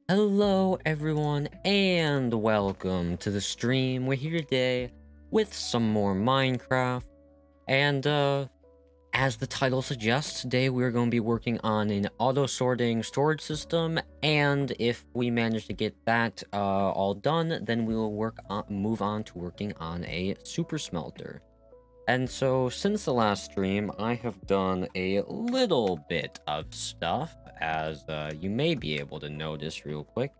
Hello everyone and welcome to the stream. We're here today with some more Minecraft and as the title suggests, today we're going to be working on an auto-sorting storage system, and if we manage to get that all done, then we will move on to working on a super smelter. And so, since the last stream, I have done a little bit of stuff, as you may be able to notice real quick,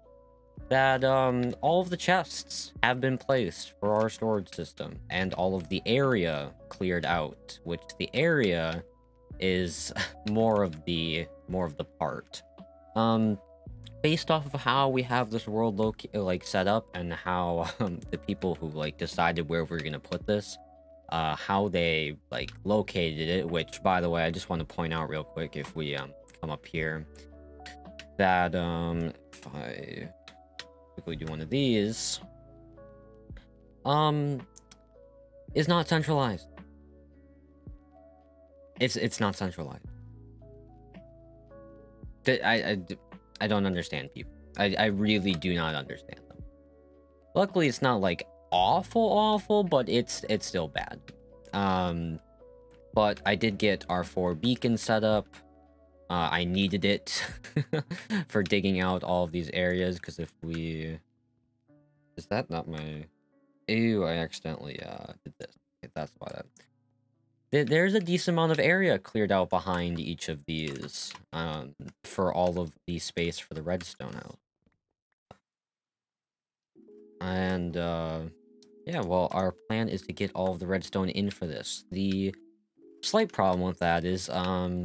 that all of the chests have been placed for our storage system, and all of the area cleared out, which the area is more of the part. Based off of how we have this world set up, and how the people who decided where we're gonna put this, how they located it, which by the way I just want to point out real quick, if we come up here, that if I quickly do one of these, is not centralized. It's not centralized. I don't understand people. I really do not understand them. Luckily it's not like awful, but it's still bad. But I did get our 4 beacons set up. I needed it for digging out all of these areas, because if we... Is that not my... Ew, I accidentally did this. Okay, that's why that... There's a decent amount of area cleared out behind each of these, for all of the space for the redstone out. And, yeah, well, our plan is to get all of the redstone in for this. The slight problem with that is, I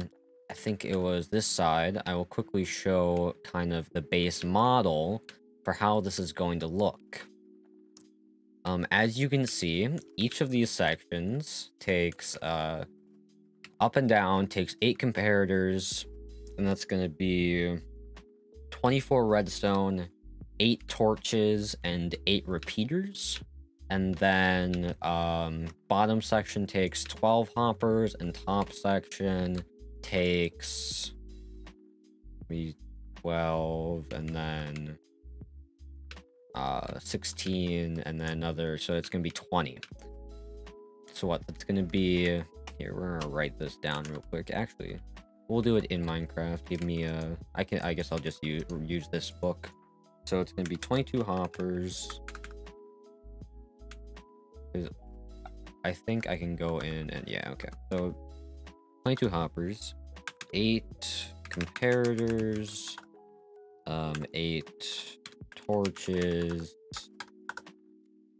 think it was this side. I will quickly show kind of the base model for how this is going to look. As you can see, each of these sections takes, up and down, takes 8 comparators, and that's gonna be 24 redstone, 8 torches, and 8 repeaters. And then, bottom section takes 12 hoppers, and top section takes 12, and then 16, and then another, so it's gonna be 20. So what that's gonna be here, we're gonna write this down real quick. Actually, we'll do it in Minecraft. Give me a... I guess I'll just use this book. So it's gonna be 22 hoppers. I think I can go in and... yeah, okay. So 22 hoppers, 8 comparators, 8 torches,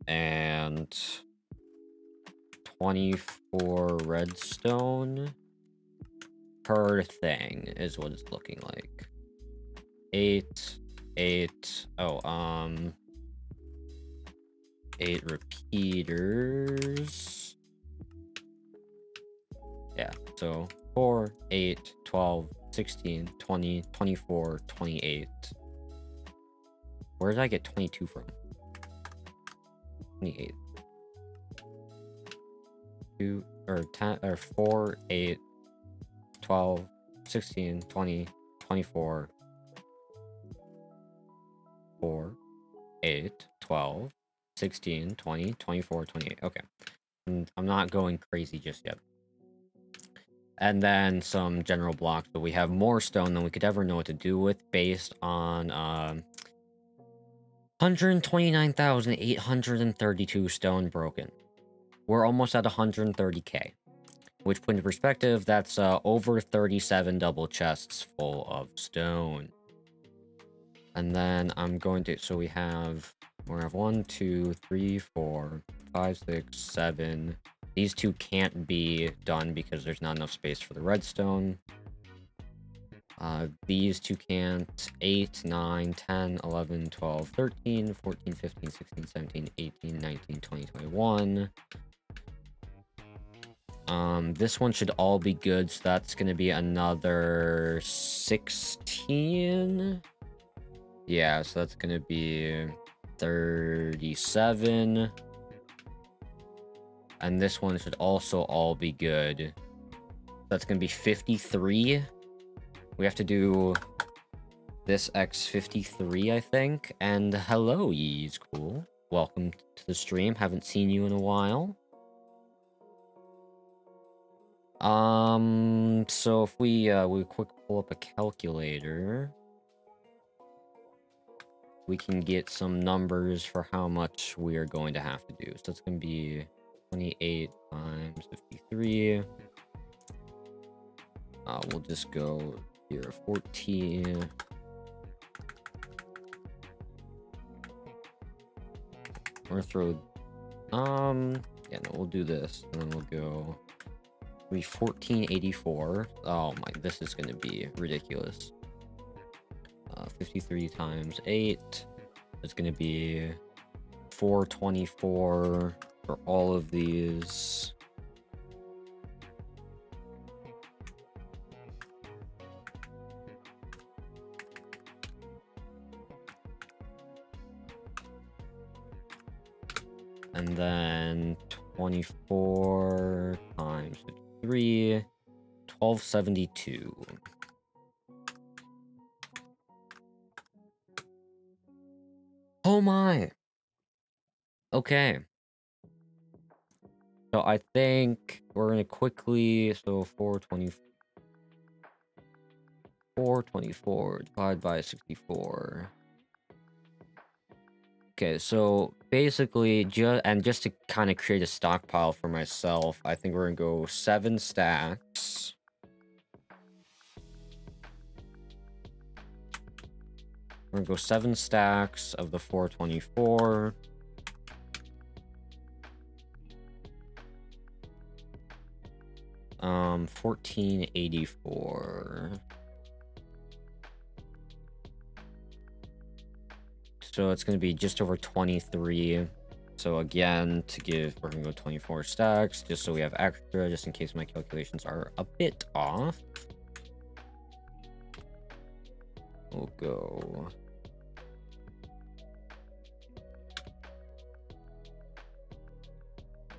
and 24 redstone per thing is what it's looking like. 8 repeaters. Yeah, so 4, 8, 12, 16, 20, 24, 28. Where did I get 22 from? 28. 2 or 10 or 4, 8, 12, 16, 20, 24. 4, 8, 12, 16, 20, 24, 28. Okay. And I'm not going crazy just yet. And then some general blocks, but we have more stone than we could ever know what to do with, based on 129,832 stone broken. We're almost at 130k, which put into perspective, that's over 37 double chests full of stone. And then I'm going to, so we have 1, 2, 3, 4, 5, 6, 7. These 2 can't be done because there's not enough space for the redstone. These 2 can't. 8, 9, 10, 11, 12, 13, 14, 15, 16, 17, 18, 19, 20, 21. This one should all be good, so that's gonna be another 16. Yeah, so that's gonna be 37. And this one should also all be good. That's gonna be 53. We have to do this X53, I think. And hello, Yee's cool. Welcome to the stream. Haven't seen you in a while. So if we quick pull up a calculator, we can get some numbers for how much we are going to have to do. So it's going to be 28 times 53. We'll just go here, 14. We're gonna throw, yeah, no, we'll do this, and then we'll go, it'll be 1484. Oh my, this is gonna be ridiculous. 53 times 8 is gonna be 424 for all of these. And then 24 times 53, 1272. Oh my! Okay. So I think we're gonna quickly, so 424 divided by 64. Okay, so basically, just to kind of create a stockpile for myself, I think we're gonna go 7 stacks. We're gonna go 7 stacks of the 424. Um, 1484. So it's going to be just over 23. So again, we're going to go 24 stacks, just so we have extra, just in case my calculations are a bit off. We'll go...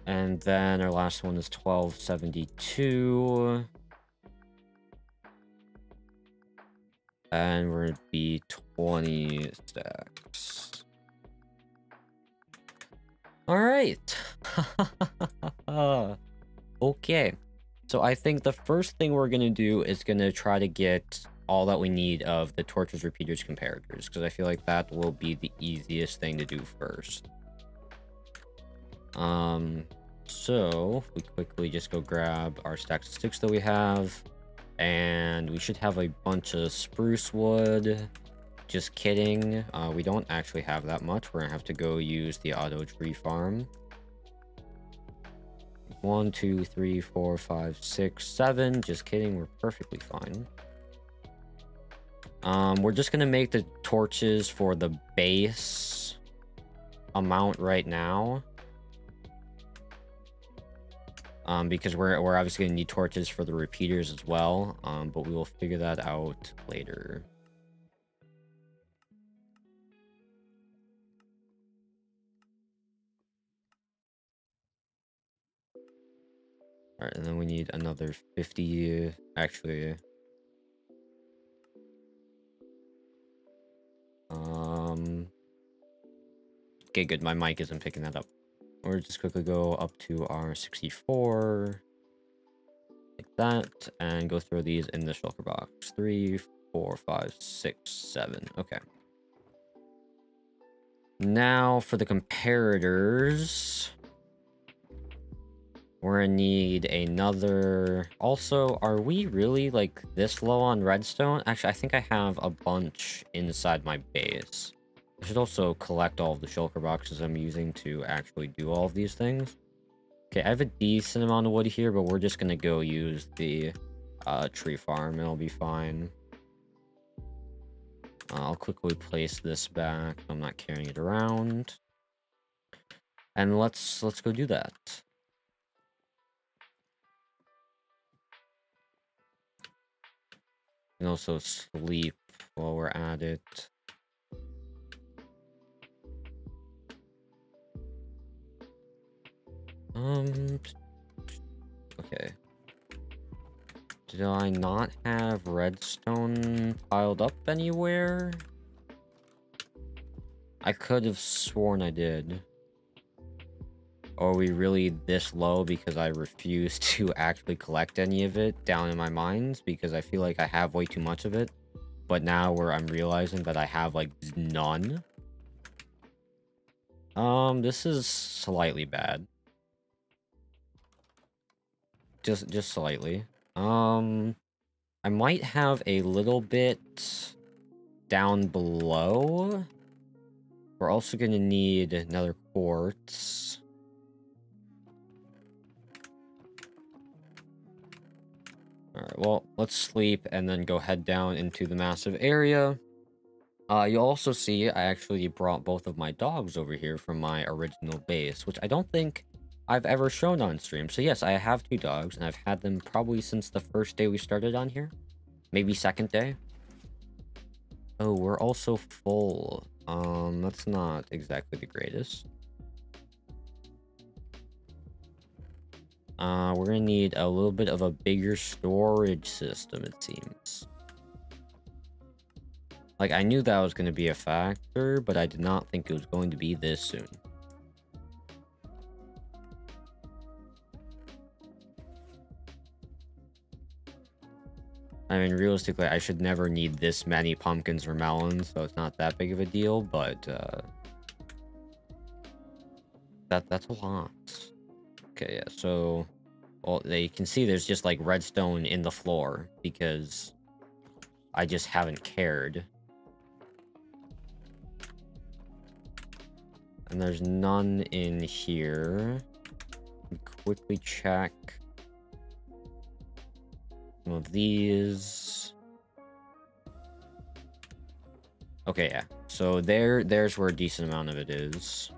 And then our last one is 1272. And we're going to be 20 stacks. Alright. Okay. So I think the first thing we're going to do is going to try to get all that we need of the torches, repeaters, comparators, because I feel like that will be the easiest thing to do first. So we quickly just go grab our stacks of sticks that we have, and we should have a bunch of spruce wood. Just kidding. We don't actually have that much. We're gonna have to go use the auto tree farm. 1, 2, 3, 4, 5, 6, 7. Just kidding. We're perfectly fine. We're just gonna make the torches for the base amount right now. Because we're obviously gonna need torches for the repeaters as well. But we will figure that out later. Alright, and then we need another 50, actually. Okay, good, my mic isn't picking that up. We'll just quickly go up to our 64, like that, and go throw these in the shulker box. 3, 4, 5, 6, 7, okay. Now for the comparators. We're gonna need another... Also, are we really, like, this low on redstone? Actually, I think I have a bunch inside my base. I should also collect all of the shulker boxes I'm using to actually do all of these things. Okay, I have a decent amount of wood here, but we're just gonna go use the tree farm, and it'll be fine. I'll quickly place this back. I'm not carrying it around. And let's go do that. And also sleep while we're at it. Okay. Did I not have redstone piled up anywhere? I could have sworn I did. Or are we really this low because I refuse to actually collect any of it down in my mines? Because I feel like I have way too much of it. But now where I'm realizing that I have, like, none. This is slightly bad. Just slightly. I might have a little bit down below. We're also gonna need another quartz. Alright, well, let's sleep and then go head down into the massive area. You'll also see I actually brought both of my dogs over here from my original base, which I don't think I've ever shown on stream. So yes, I have 2 dogs, and I've had them probably since the first day we started on here. Maybe second day. Oh, we're also full. That's not exactly the greatest. We're gonna need a little bit of a bigger storage system, it seems. Like, I knew that was gonna be a factor, but I did not think it was going to be this soon. I mean, realistically, I should never need this many pumpkins or melons, so it's not that big of a deal, but, that's a lot. Okay, yeah, so... Well, you can see there's just, like, redstone in the floor, because I just haven't cared. And there's none in here. Quickly check some of these. Okay, yeah. So there's where a decent amount of it is.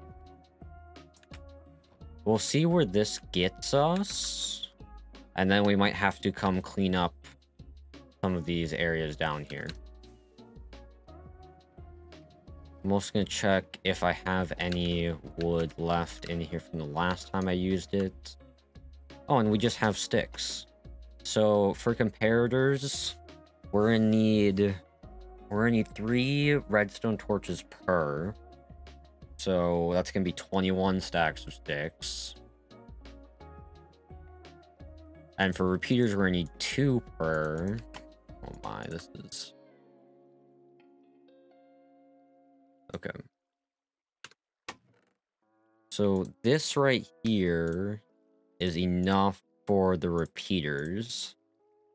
We'll see where this gets us. And then we might have to come clean up some of these areas down here. I'm also going to check if I have any wood left in here from the last time I used it. Oh, and we just have sticks. So for comparators, we're gonna need 3 redstone torches per. So that's gonna be 21 stacks of sticks. And for repeaters, we're gonna need 2 per. Oh my, this is... Okay. So this right here is enough for the repeaters.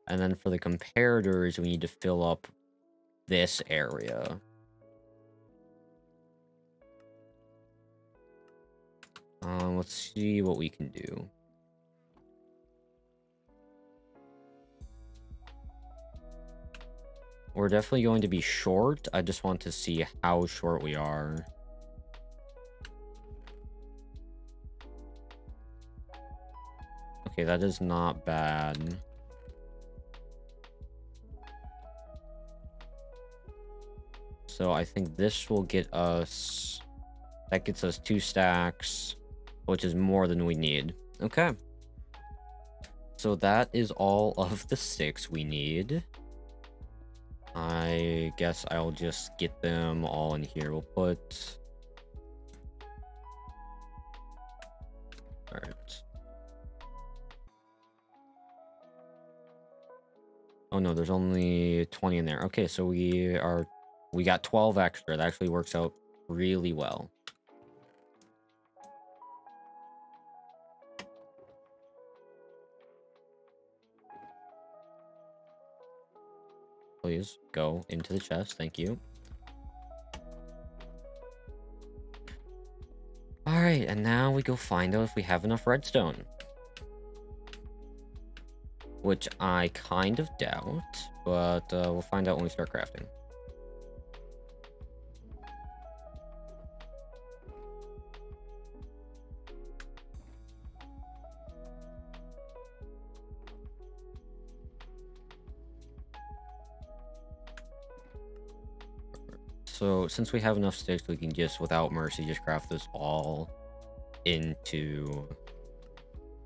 And then for the comparators, we need to fill up this area. Let's see what we can do. We're definitely going to be short. I just want to see how short we are. Okay, that is not bad. So I think this will get us... That gets us 2 stacks, which is more than we need. Okay. So that is all of the 6 we need. I guess I'll just get them all in here. We'll put... Alright. Oh no, there's only 20 in there. Okay, so we got 12 extra. That actually works out really well. Please go into the chest. Thank you. Alright, and now we go find out if we have enough redstone. Which I kind of doubt, but we'll find out when we start crafting. So, since we have enough sticks, we can just, without mercy, just craft this all into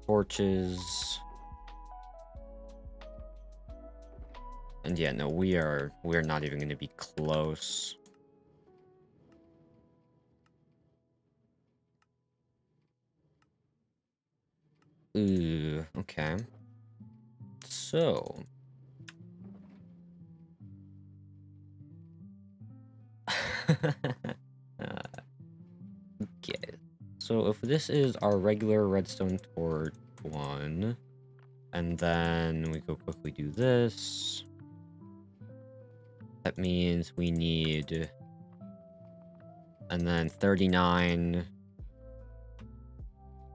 torches. And yeah, no, we're not even gonna be close. Ooh, okay. So okay. So if this is our regular redstone torch one, and then we go quickly do this, that means we need, and then 39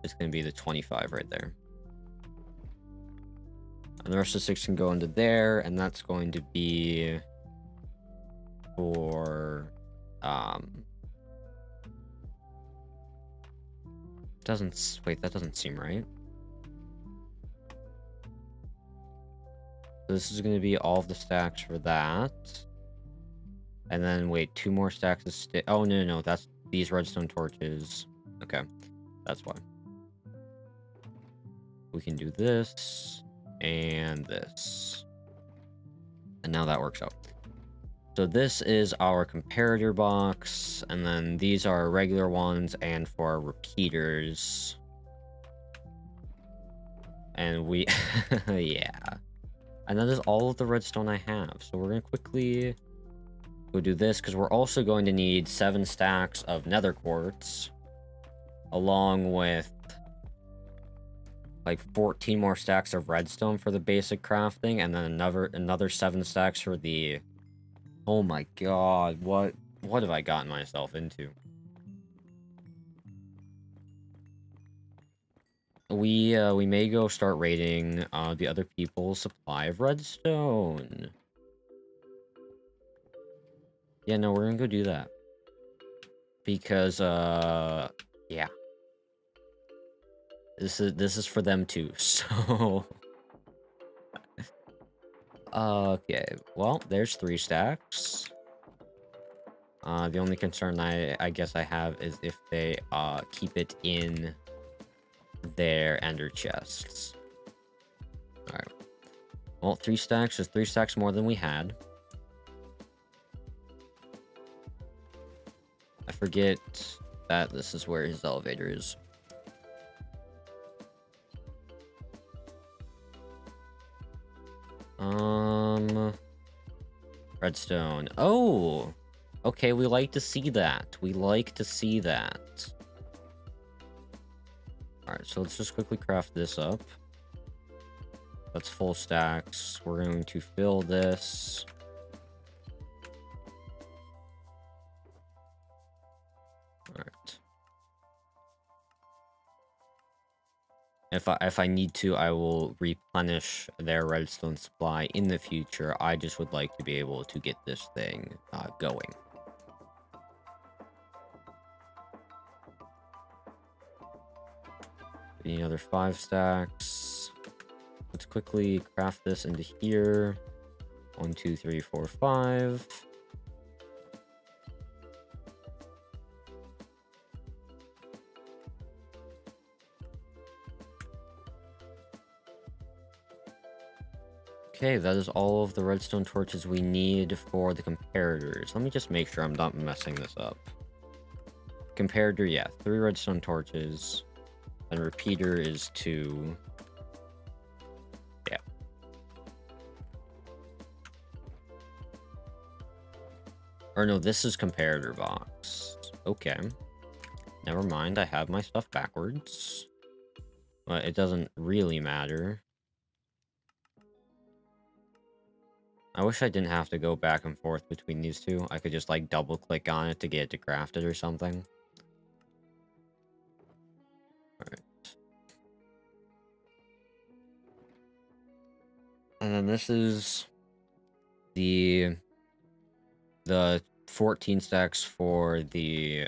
is going to be the 25 right there. And the rest of the 6 can go into there, and that's going to be for, wait, that doesn't seem right. So this is going to be all of the stacks for that. And then, wait, 2 more stacks of oh, no, that's these redstone torches. Okay, that's why. We can do this, and this. And now that works out. So this is our comparator box, and then these are regular ones, and for our repeaters. And we, yeah. And that is all of the redstone I have. So we're gonna quickly go do this, because we're also going to need 7 stacks of nether quartz, along with like 14 more stacks of redstone for the basic crafting, and then another 7 stacks for the... Oh my god, what have I gotten myself into? We may go start raiding the other people's supply of redstone. Yeah, no, we're gonna go do that. Because yeah. This is for them too, so okay, well, there's 3 stacks. The only concern I guess I have is if they keep it in their ender chests. Alright. Well, 3 stacks is 3 stacks more than we had. I forget that this is where his elevator is. Redstone. Oh! Okay, we like to see that. We like to see that. Alright, so let's just quickly craft this up. That's full stacks. We're going to fill this. Alright. If I need to, I will replenish their redstone supply in the future. I just would like to be able to get this thing going. Any other 5 stacks? Let's quickly craft this into here. 1, 2, 3, 4, 5. Okay, that is all of the redstone torches we need for the comparators. Let me just make sure I'm not messing this up. Comparator, yeah, 3 redstone torches. And repeater is 2. Yeah. Or no, this is comparator box. Okay. Never mind, I have my stuff backwards. But it doesn't really matter. I wish I didn't have to go back and forth between these two. I could just like double click on it to get it to craft it or something. Alright. And then this is the 14 stacks for the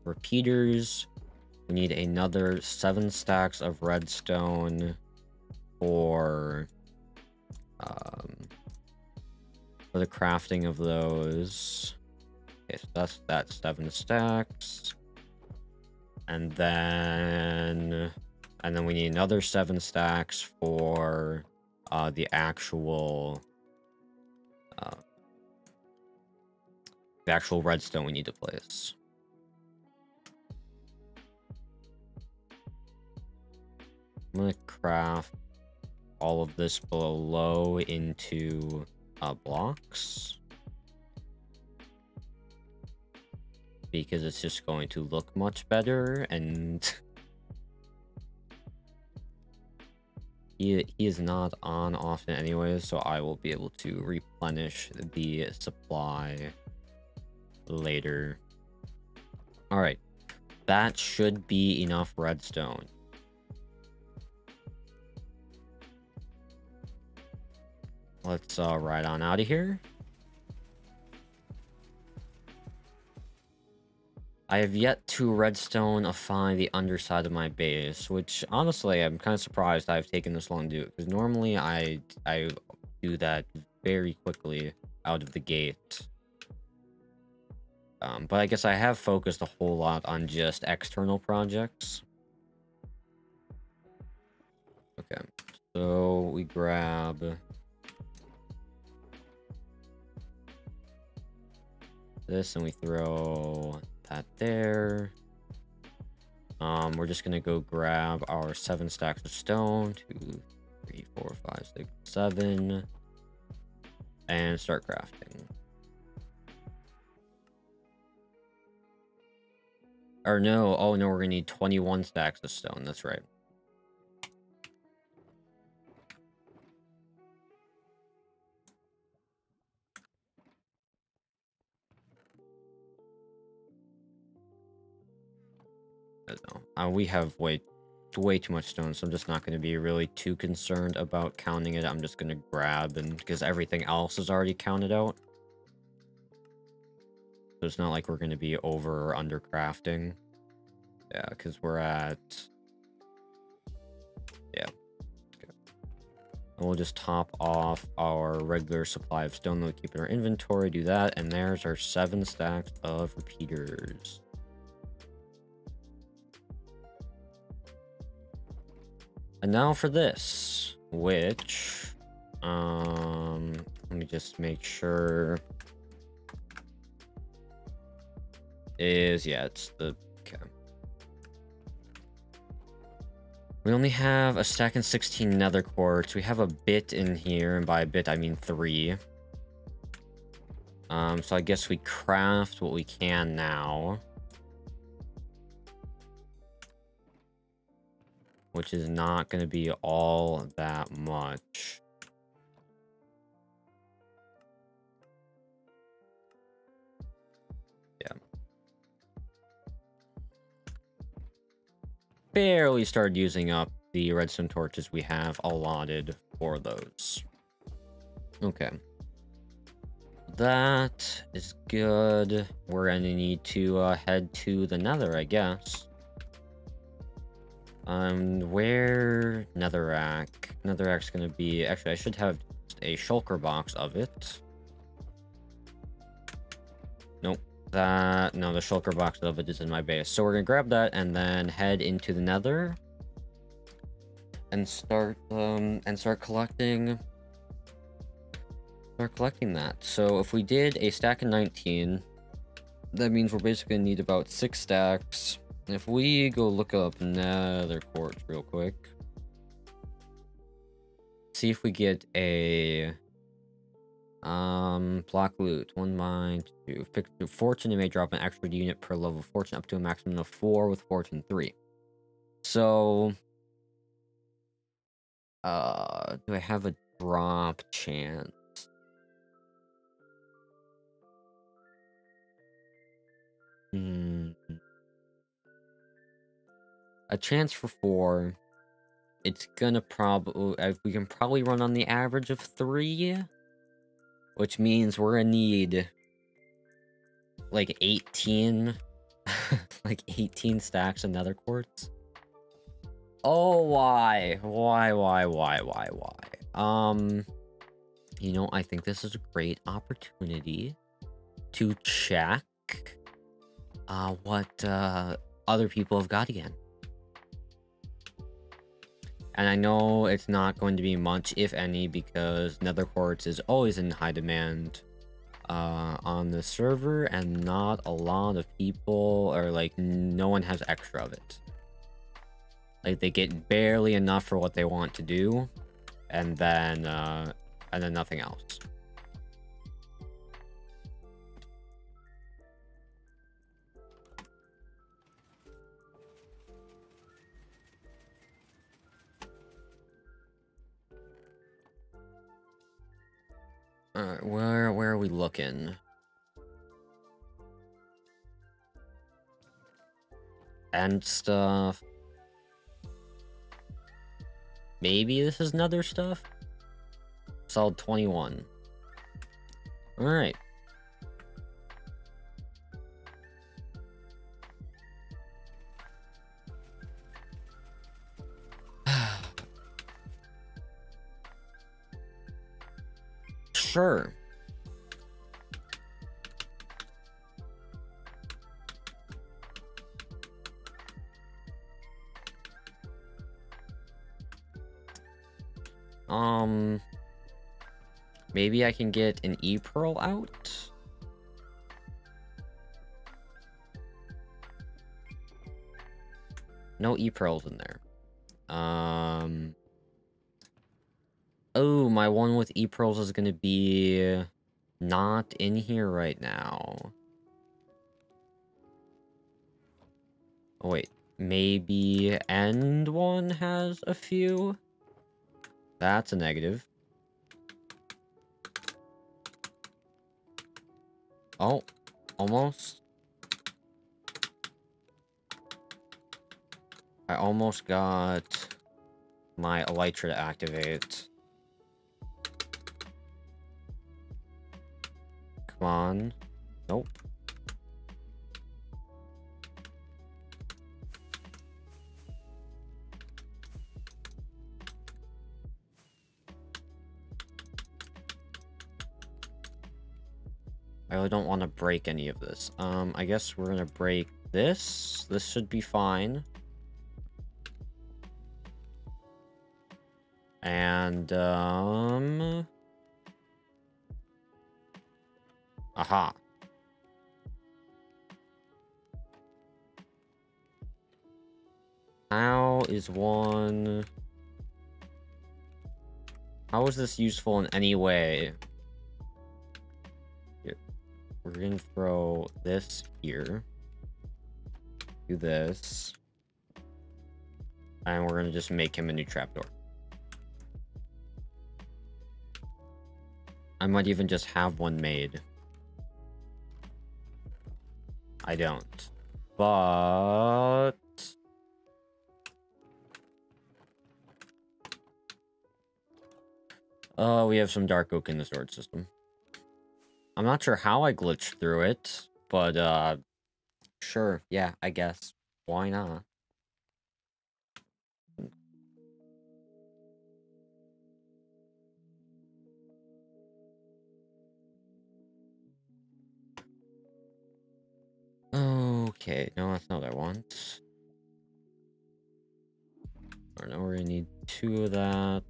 repeaters. We need another 7 stacks of redstone for the crafting of those. Okay, so that's 7 stacks. And then we need another 7 stacks for the actual the actual redstone we need to place. I'm gonna craft all of this below into blocks, because it's just going to look much better, and he is not on often anyways, so I will be able to replenish the supply later. All right, that should be enough redstone. Let's ride on out of here. I have yet to redstone-ify the underside of my base, which honestly I'm kind of surprised I've taken this long to do, because normally I do that very quickly out of the gate. But I guess I have focused a whole lot on just external projects. Okay, so we grab this and we throw that there. We're just gonna go grab our 7 stacks of stone, 2, 3, 4, 5, 6, 7, and start crafting. Or no, oh no, we're gonna need 21 stacks of stone, that's right. I don't know. We have way too much stone, so I'm just not going to be really too concerned about counting it. I'm just going to grab, and because everything else is already counted out. So it's not like we're going to be over or under crafting. Yeah, because we're at... Yeah. Okay. And we'll just top off our regular supply of stone that we keep in our inventory, do that, and there's our 7 stacks of repeaters. And now for this, which, let me just make sure, is, yeah, it's the, okay. We only have a stack and 16 nether quartz. We have a bit in here, and by a bit I mean 3. So I guess we craft what we can now. Which is not going to be all that much. Yeah. Barely started using up the redstone torches we have allotted for those. Okay. That is good. We're going to need to head to the nether, I guess. Where netherrack? Netherrack's gonna be... Actually, I should have a shulker box of it. Nope. No, the shulker box of it is in my base. So we're gonna grab that and then head into the nether. And start collecting... Start collecting that. So if we did a stack of 19, that means we're basically gonna need about 6 stacks. If we go look up nether quartz real quick, see if we get a block loot. 1 mine, 2 fixed through fortune. It may drop an extra unit per level of fortune up to a maximum of 4 with fortune 3. So do I have a drop chance? A chance for 4. It's gonna probably... we can probably run on the average of 3. Which means we're gonna need... like 18... like 18 stacks of nether quartz. Oh, why? Why? You know, I think this is a great opportunity to check... what, other people have got again. And I know it's not going to be much, if any, because nether quartz is always in high demand on on the server, and not a lot of people, or like no one has extra of it. Like they get barely enough for what they want to do, and then nothing else. Alright, where are we looking? End stuff. Maybe this is nether stuff? Solid 21. Alright. Sure. Maybe I can get an E-Pearl out? No E-Pearls in there. Oh, my one with E-Pearls is gonna be not in here right now. Oh, wait. Maybe End one has a few? That's a negative. Oh, almost. I almost got my Elytra to activate. Come on. Nope. I really don't want to break any of this. I guess we're gonna break this. This should be fine. And, aha. How is this useful in any way? Here. We're gonna throw this here. Do this. And we're gonna just make him a new trapdoor. I might even just have one made. I don't. But... we have some dark oak in the sword system. I'm not sure how I glitched through it, but, sure, yeah, I guess. Why not? Okay, no, that's not what I want. Alright, now we're gonna need 2 of that.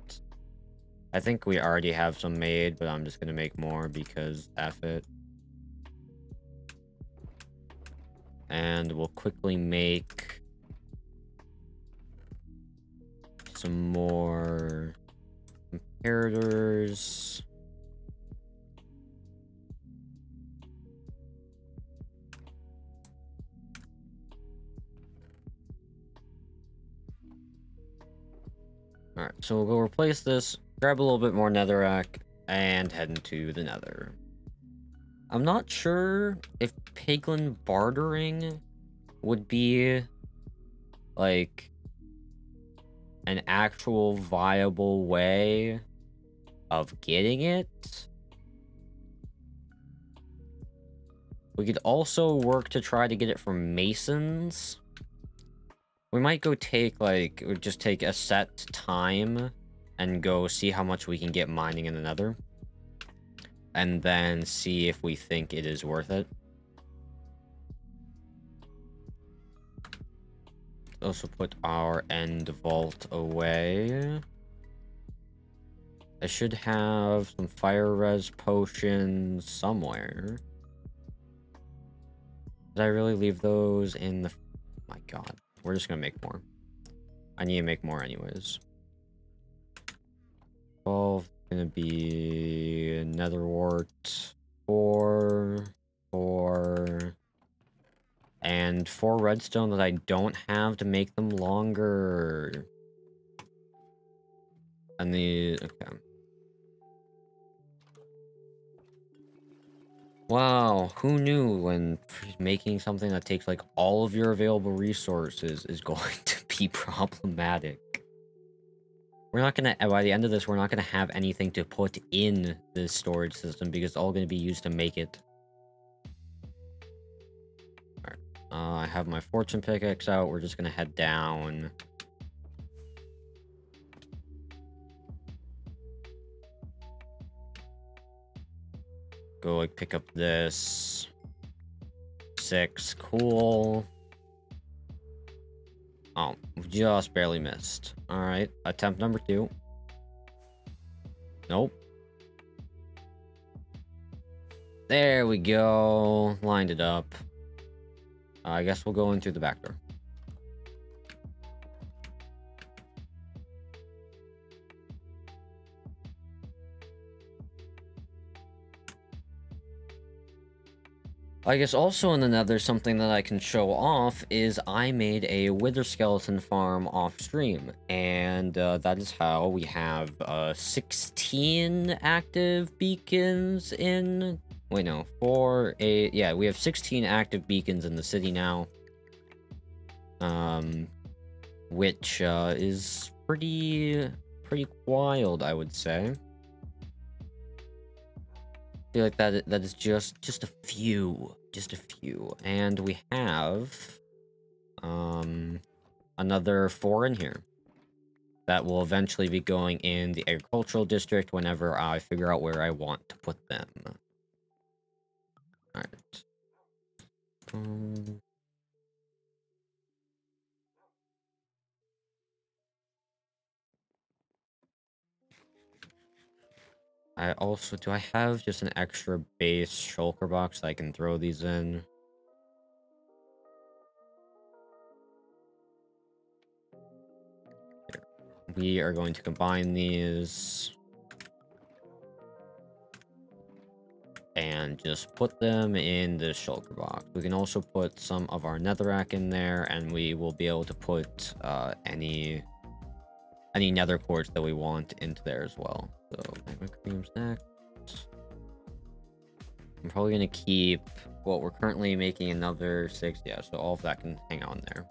I think we already have some made, but I'm just gonna make more because F it. And we'll quickly make some more comparators. Alright, so we'll go replace this, grab a little bit more netherrack, and head into the nether. I'm not sure if piglin bartering would be, like, an actual viable way of getting it. We could also work to try to get it from masons. We might go take, like, just take a set time and go see how much we can get mining in the nether. And then see if we think it is worth it. Also put our end vault away. I should have some fire res potions somewhere. Did I really leave those in the... My god. We're just gonna make more. I need to make more anyways. 12 gonna be netherwort. 4, 4, and 4 redstone that I don't have to make them longer. And the... Okay. Wow, who knew when making something that takes like all of your available resources is going to be problematic. We're not gonna, by the end of this, we're not gonna have anything to put in the storage system because it's all gonna be used to make it. Alright, I have my fortune pickaxe out, we're just gonna head down. Go, like, pick up this. 6, cool. Oh, just barely missed. Alright, attempt number 2. Nope. There we go. Lined it up. I guess we'll go in through the back door. I guess also in the nether, something that I can show off is I made a wither skeleton farm off stream, and that is how we have 16 active beacons in... Wait, no, 4, 8... Yeah, we have 16 active beacons in the city now. Which is pretty wild, I would say. I feel like that is just a few, and we have another 4 in here that will eventually be going in the agricultural district whenever I figure out where I want to put them. All right. I also, do I have just an extra base shulker box that I can throw these in? Here. We are going to combine these and just put them in the shulker box. We can also put some of our netherrack in there, and we will be able to put any nether quartz that we want into there as well. So, magma creams next. I'm probably going to keep... Well, we're currently making another 6. Yeah, so all of that can hang on there.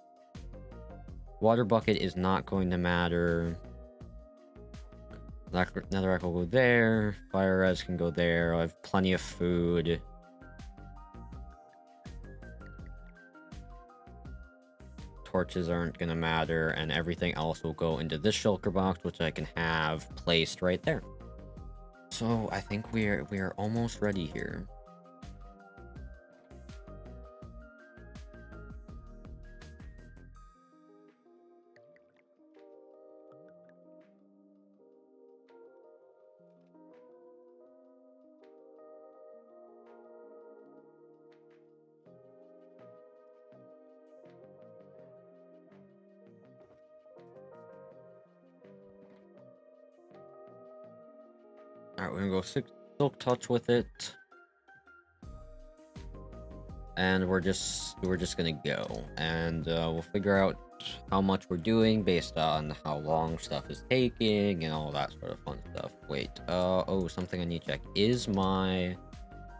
Water bucket is not going to matter. Netherrack will go there. Fire res can go there. I have plenty of food. Torches aren't going to matter, and everything else will go into this shulker box, which I can have placed right there. So I think we are almost ready here. Alright, we're gonna go silk touch with it. And we're just gonna go. And we'll figure out how much we're doing based on how long stuff is taking and all that sort of fun stuff. Wait, oh, something I need to check. Is my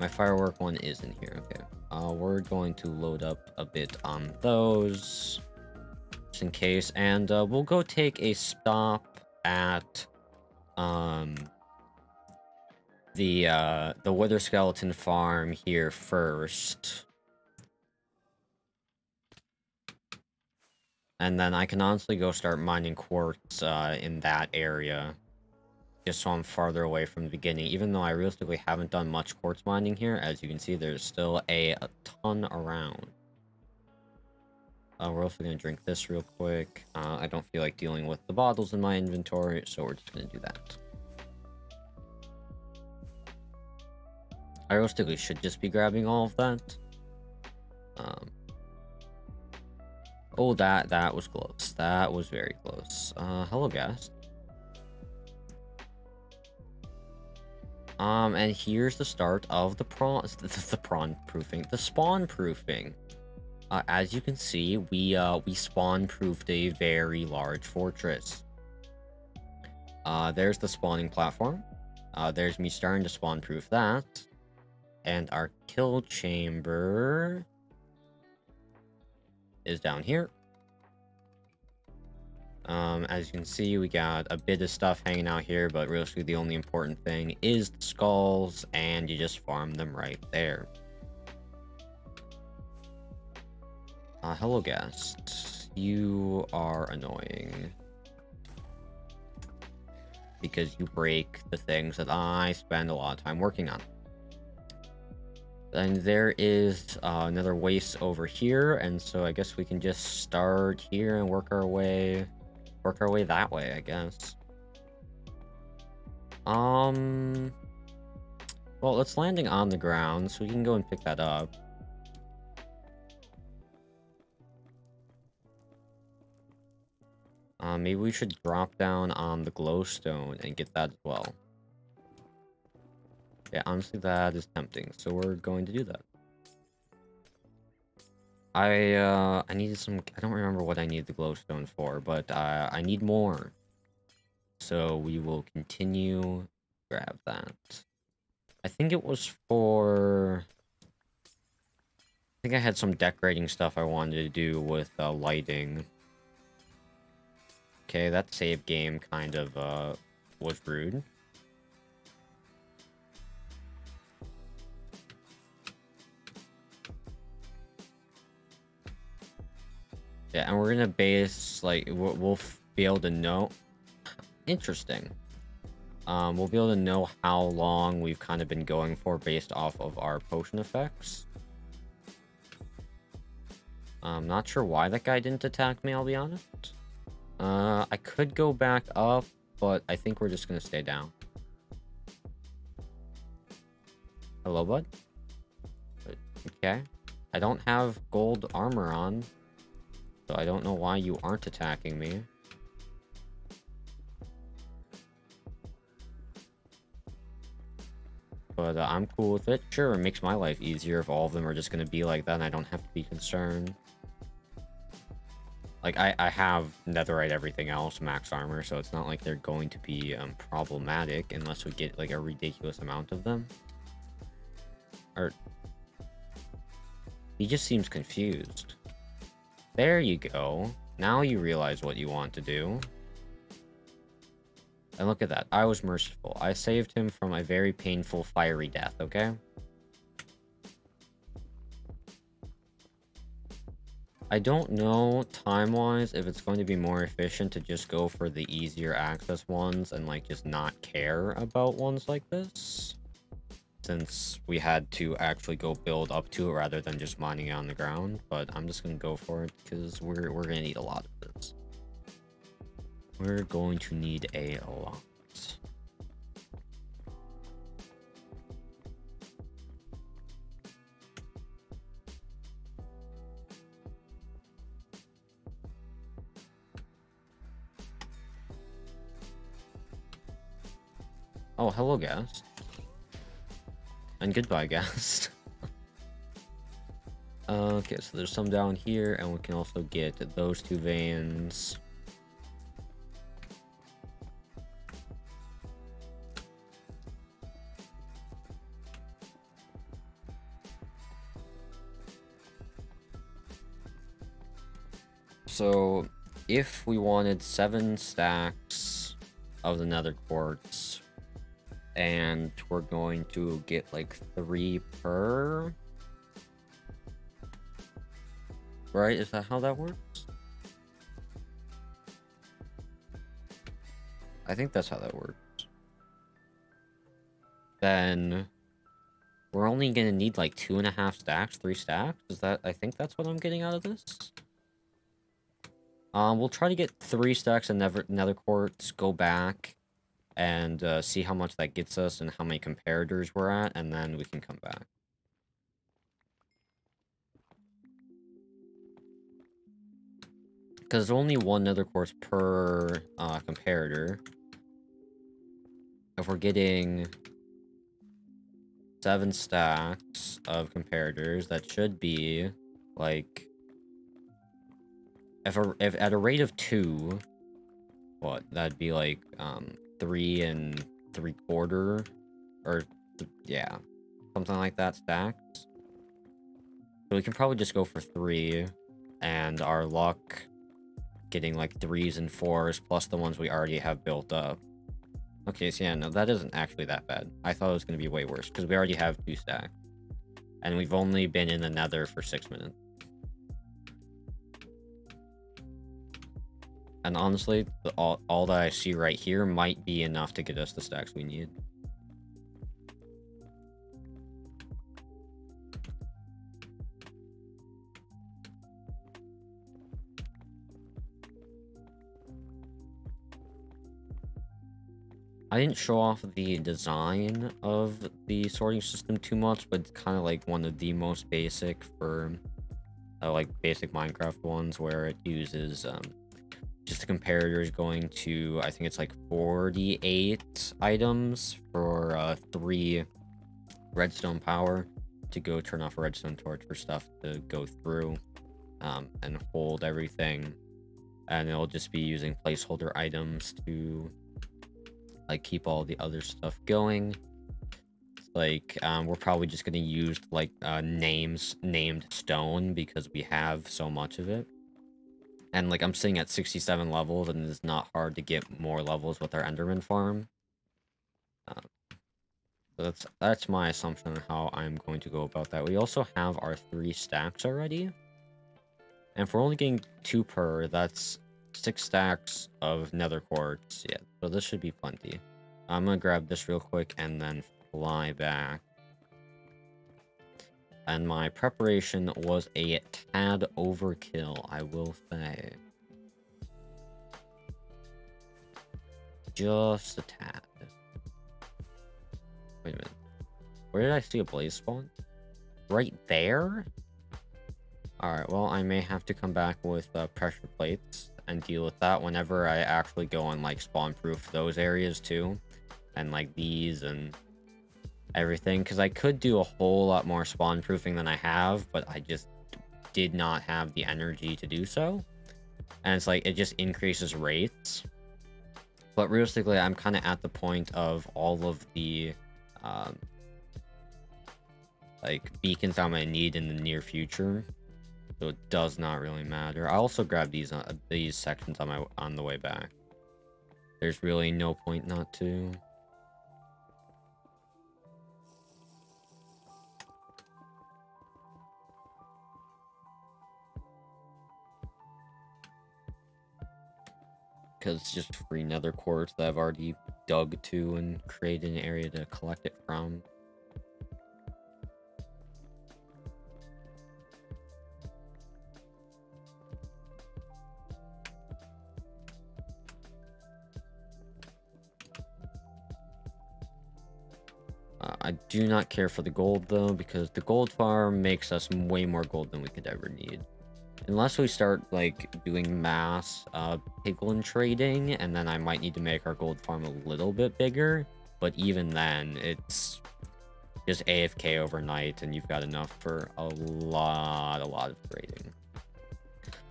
firework one is in here, okay. We're going to load up a bit on those. Just in case. And we'll go take a stop at the wither skeleton farm here first. And then I can honestly go start mining quartz in that area. Just so I'm farther away from the beginning. Even though I realistically haven't done much quartz mining here. As you can see, there's still a ton around. We're also going to drink this real quick. I don't feel like dealing with the bottles in my inventory, so we're just going to do that. I realistically should just be grabbing all of that. Um, oh, that was close. That was very close. Hello, guest. And here's the start of the spawn proofing. As you can see, we spawn proofed a very large fortress. There's the spawning platform. There's me starting to spawn proof that. And our kill chamber is down here. As you can see, we got a bit of stuff hanging out here, but really the only important thing is the skulls, and you just farm them right there. Hello, guest. You are annoying. Because you break the things that I spend a lot of time working on. And there is another waste over here, and so I guess we can just start here and work our way that way, I guess. Well, it's landing on the ground, so we can go and pick that up. Maybe we should drop down on the glowstone and get that as well. Yeah, honestly, that is tempting, so we're going to do that. I needed some... I don't remember what I need the glowstone for, but I need more. So we will continue grab that. I think it was for... I think I had some decorating stuff I wanted to do with lighting. Okay, that save game kind of was rude. Yeah, and we're gonna base, like, we'll be able to know... Interesting. We'll be able to know how long we've kind of been going for based off of our potion effects. I'm not sure why that guy didn't attack me, I'll be honest. I could go back up, but I think we're just gonna stay down. Hello, bud? Okay. I don't have gold armor on, so I don't know why you aren't attacking me. But I'm cool with it. Sure, it makes my life easier if all of them are just gonna be like that and I don't have to be concerned. Like, I have netherite everything else, max armor, so it's not like they're going to be problematic unless we get, like, a ridiculous amount of them. Or... He just seems confused. There you go. Now you realize what you want to do. And look at that. I was merciful. I saved him from a very painful, fiery death, okay? I don't know, time-wise, if it's going to be more efficient to just go for the easier access ones and, like, just not care about ones like this. Since we had to actually go build up to it rather than just mining it on the ground. But I'm just gonna go for it, because we're gonna need a lot of this. We're going to need a lot. Oh, hello, guest. And goodbye, guest. Okay, so there's some down here, and we can also get those two veins. So, if we wanted 7 stacks of the nether quartz, and we're going to get like 3 per... Right? Is that how that works? I think that's how that works. Then we're only gonna need like 2.5 stacks, 3 stacks. Is that... I think that's what I'm getting out of this. We'll try to get 3 stacks of nether quartz, go back, and see how much that gets us and how many comparators we're at, and then we can come back. Because there's only one nether quartz per comparator. If we're getting 7 stacks of comparators, that should be like, if at a rate of 2, what, that'd be like 3 3/4, or yeah, something like that stacks. So we can probably just go for 3, and our luck getting like 3s and 4s plus the ones we already have built up. Okay, so yeah, no, that isn't actually that bad. I thought it was going to be way worse, because we already have 2 stacks. And we've only been in the nether for 6 minutes. And honestly, all that I see right here might be enough to get us the stacks we need. I didn't show off the design of the sorting system too much, but it's kind of like one of the most basic for like basic Minecraft ones, where it uses just the comparators going to, I think it's like 48 items for 3 redstone power to go turn off a redstone torch for stuff to go through and hold everything. And it'll just be using placeholder items to like keep all the other stuff going. Like we're probably just gonna use like named stone, because we have so much of it. And like I'm sitting at 67 levels, and it's not hard to get more levels with our Enderman farm. So that's my assumption on how I'm going to go about that. We also have our 3 stacks already. And if we're only getting 2 per, that's 6 stacks of nether quartz. Yeah, so this should be plenty. I'm gonna grab this real quick and then fly back. And my preparation was a tad overkill, I will say. Just a tad. Wait a minute. Where did I see a blaze spawn? Right there? Alright, well, I may have to come back with pressure plates and deal with that whenever I actually go and, like, spawn-proof those areas, too. And, like, these and everything. Because I could do a whole lot more spawn-proofing than I have, but I just did not have the energy to do so. And it's like, it just increases rates. But realistically, I'm kind of at the point of all of the, like, beacons I'm going to need in the near future. So it does not really matter. I also grabbed these sections on the way back. There's really no point not to. Because it's just free nether quartz that I've already dug to and created an area to collect it from. I do not care for the gold, though, because the gold farm makes us way more gold than we could ever need. Unless we start, like, doing mass piglin trading, and then I might need to make our gold farm a little bit bigger. But even then, it's just AFK overnight, and you've got enough for a lot of trading.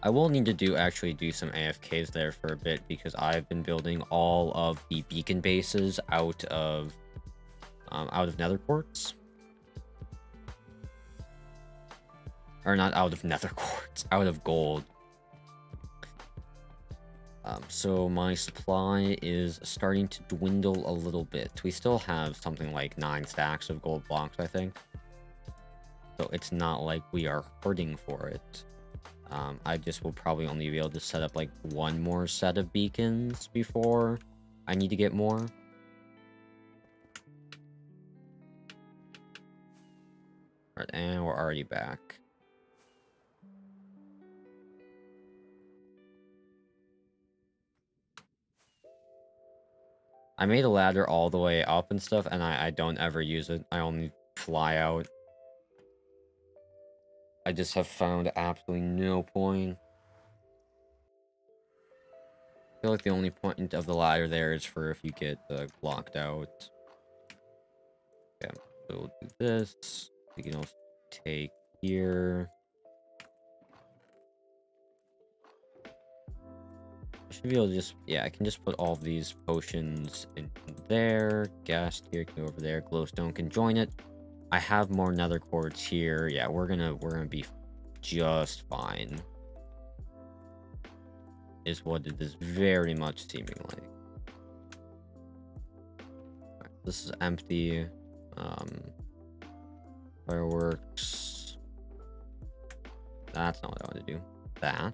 I will need to actually do some AFKs there for a bit, because I've been building all of the beacon bases out of nether quartz. Or not out of nether quartz, out of gold. So my supply is starting to dwindle a little bit. We still have something like 9 stacks of gold blocks, I think. So it's not like we are hurting for it. I just will probably only be able to set up like 1 more set of beacons before I need to get more. Alright, and we're already back. I made a ladder all the way up and stuff, and I don't ever use it. I only fly out. I just have found absolutely no point. feel like the only point of the ladder there is for if you get locked out. Okay, so we'll do this. We can also take here. I should be able to just, yeah, I can just put all of these potions in there. Gas tier can go over there. Glowstone can join it. I have more nether quartz here. Yeah, we're gonna be just fine. Is what it is very much seeming like. Right, this is empty. Fireworks. That's not what I want to do. That.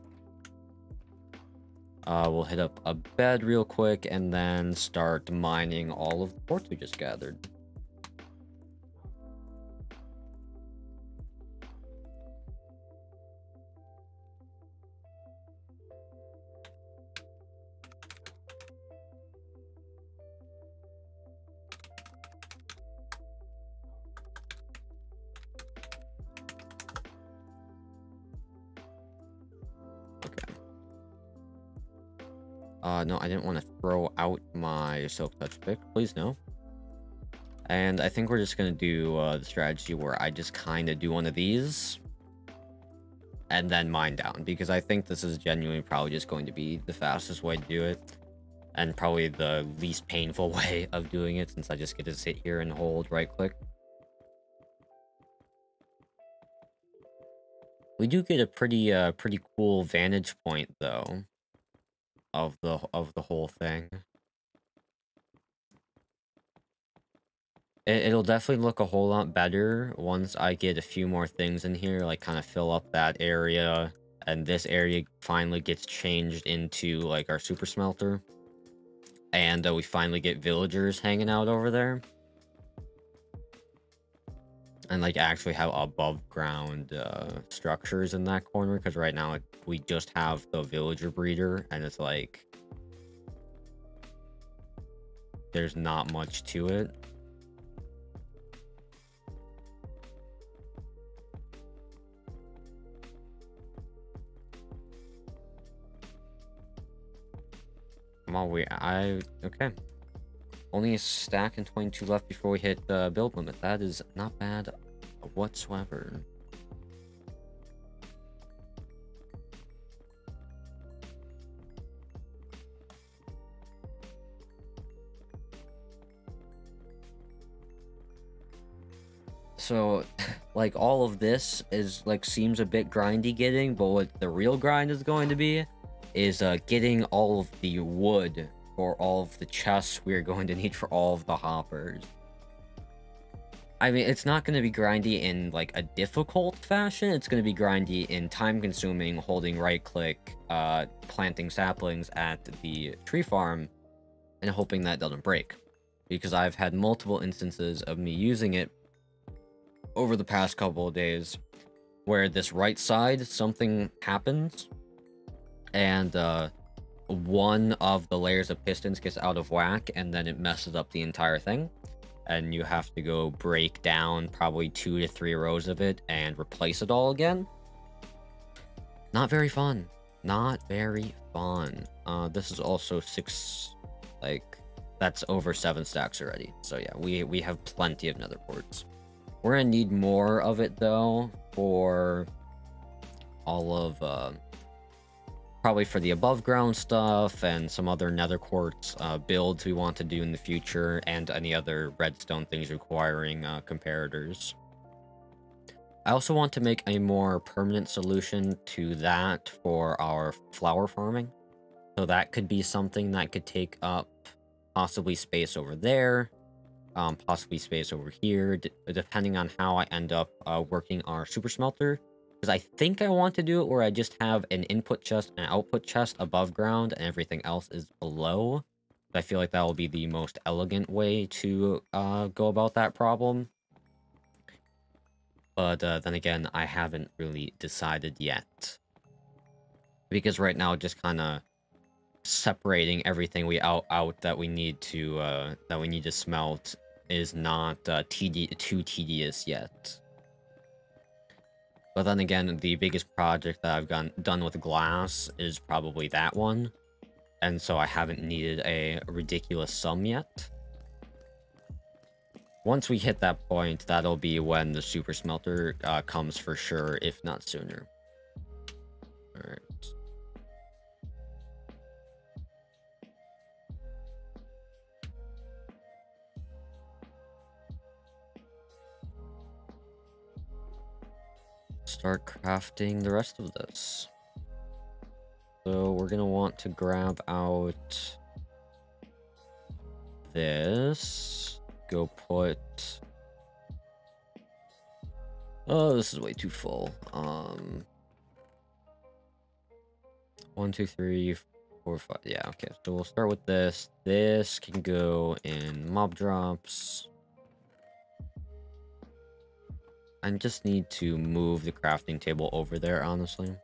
We'll hit up a bed real quick and then start mining all of the quartz we just gathered. No, I didn't want to throw out my Silk Touch pick. Please, no. And I think we're just going to do the strategy where I just kind of do one of these. And then mine down. Because I think this is genuinely probably just going to be the fastest way to do it. And probably the least painful way of doing it, since I just get to sit here and hold right-click. We do get a pretty cool vantage point, though. Of the whole thing. It'll definitely look a whole lot better once I get a few more things in here, like kind of fill up that area, and this area finally gets changed into like our super smelter, and we finally get villagers hanging out over there, and like actually have above ground structures in that corner, because right now we just have the villager breeder and it's like there's not much to it. Okay. Only a stack and 22 left before we hit the build limit. That is not bad whatsoever. So, like, all of this is, like, seems a bit grindy getting, but what the real grind is going to be is getting all of the wood for all of the chests we're going to need for all of the hoppers. I mean, it's not going to be grindy in, like, a difficult fashion. It's going to be grindy in time-consuming, holding right-click, planting saplings at the tree farm, and hoping that doesn't break. Because I've had multiple instances of me using it over the past couple of days, where this right side, something happens, and one of the layers of pistons gets out of whack, and then it messes up the entire thing, and you have to go break down probably 2 to 3 rows of it and replace it all again. Not very fun. Not very fun. This is also 6, like, that's over 7 stacks already. So yeah, we have plenty of nether quartz. We're gonna need more of it though for all of probably for the above ground stuff and some other nether quartz builds we want to do in the future, and any other redstone things requiring comparators. I also want to make a more permanent solution to that for our flower farming. So that could be something that could take up possibly space over there, possibly space over here, depending on how I end up working our super smelter. Because I think I want to do it where I just have an input chest and an output chest above ground and everything else is below. I feel like that will be the most elegant way to go about that problem. But then again, I haven't really decided yet. Because right now, just kind of separating everything out that we need to smelt is not too tedious yet. But then again, the biggest project that I've done with glass is probably that one. and so I haven't needed a ridiculous sum yet. Once we hit that point, that'll be when the super smelter comes for sure, if not sooner. Alright. Start crafting the rest of this. So we're gonna want to grab out this. Go put... Oh, this is way too full. 1, 2, 3, 4, 5. Yeah, okay. So we'll start with this. This can go in mob drops. I just need to move the crafting table over there, honestly.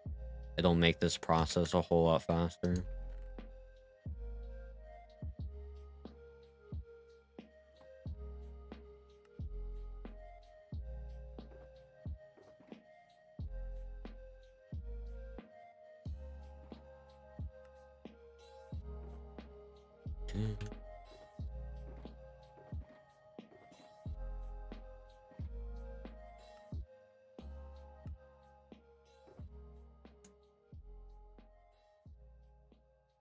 It'll make this process a whole lot faster.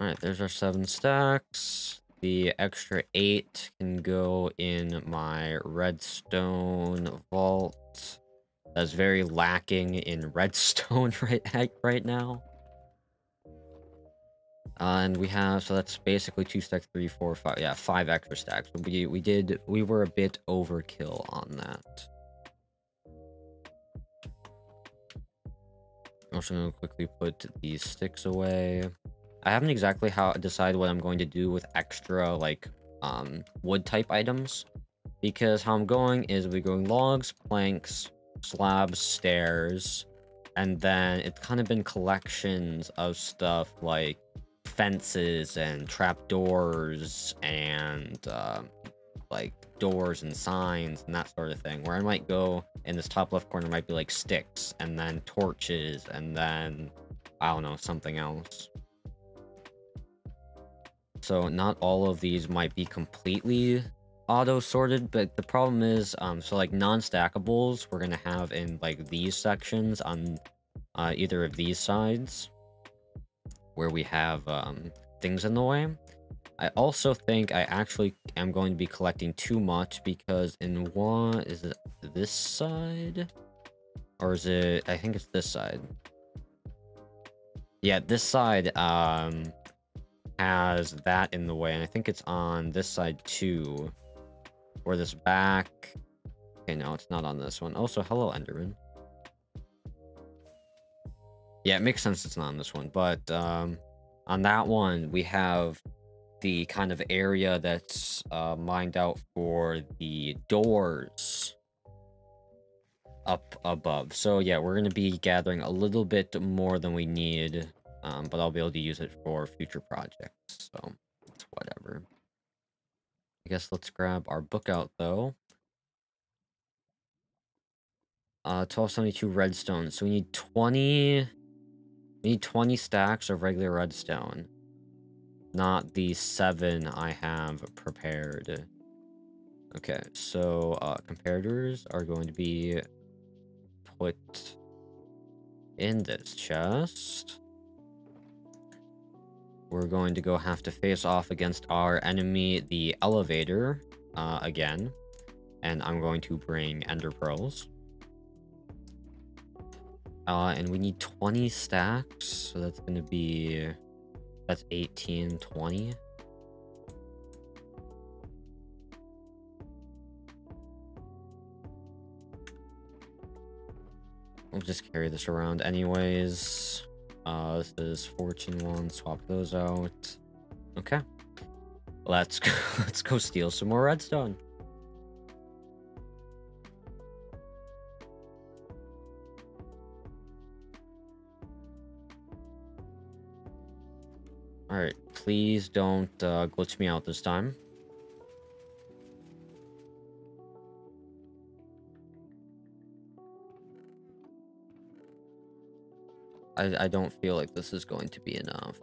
Alright, there's our 7 stacks. The extra 8 can go in my redstone vault. That's very lacking in redstone right now. And we have, so that's basically 2 stacks, 3, 4, 5. Yeah, 5 extra stacks. We were a bit overkill on that. I'm also gonna quickly put these sticks away. I haven't exactly decided what I'm going to do with extra, like, wood type items. Because how I'm going is we're going logs, planks, slabs, stairs, and then it's kind of been collections of stuff like fences and trapdoors and, like, doors and signs and that sort of thing. Where I might go in this top left corner might be like sticks and then torches and then, I don't know, something else. So not all of these might be completely auto-sorted, but the problem is, so like non-stackables, we're gonna have in like these sections on either of these sides, where we have things in the way. I also think I actually am going to be collecting too much, because in one, is it this side? Or is it, I think it's this side. Yeah, this side, has that in the way, and I think it's on this side too, or this back. Okay, no, it's not on this one. Also, hello, Enderman. Yeah, it makes sense it's not on this one, but on that one we have the kind of area that's mined out for the doors up above. So yeah, we're gonna be gathering a little bit more than we need. But I'll be able to use it for future projects, so it's whatever. I guess let's grab our book out, though. 1272 redstone, so we need 20... We need 20 stacks of regular redstone. Not the 7 I have prepared. Okay, so comparators are going to be put in this chest. We're going to go have to face off against our enemy, the elevator, again. And I'm going to bring ender pearls. And we need 20 stacks, so that's going to be... That's 18, 20. We'll just carry this around anyways. This is fortune 1, swap those out. Okay. Let's go, let's go steal some more redstone. Alright, please don't glitch me out this time. I don't feel like this is going to be enough.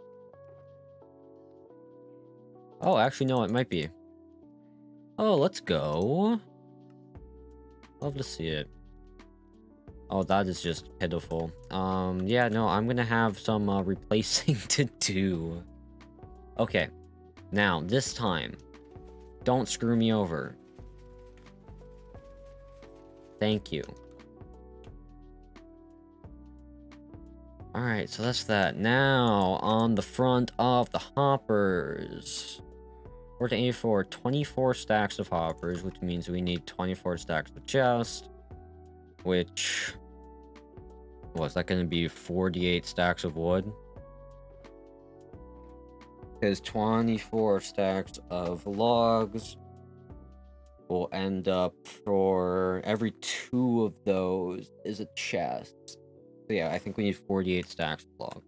Oh, actually, no, it might be. Oh, let's go. Love to see it. Oh, that is just pitiful. Yeah, no, I'm gonna have some replacing to do. Okay, now, this time, don't screw me over. Thank you. Alright, so that's that. Now, on the front of the hoppers. We're to aim for 24 stacks of hoppers, which means we need 24 stacks of chest. Which... was that going to be 48 stacks of wood? Because 24 stacks of logs will end up for every 2 of those is a chest. So yeah, I think we need 48 stacks of logs.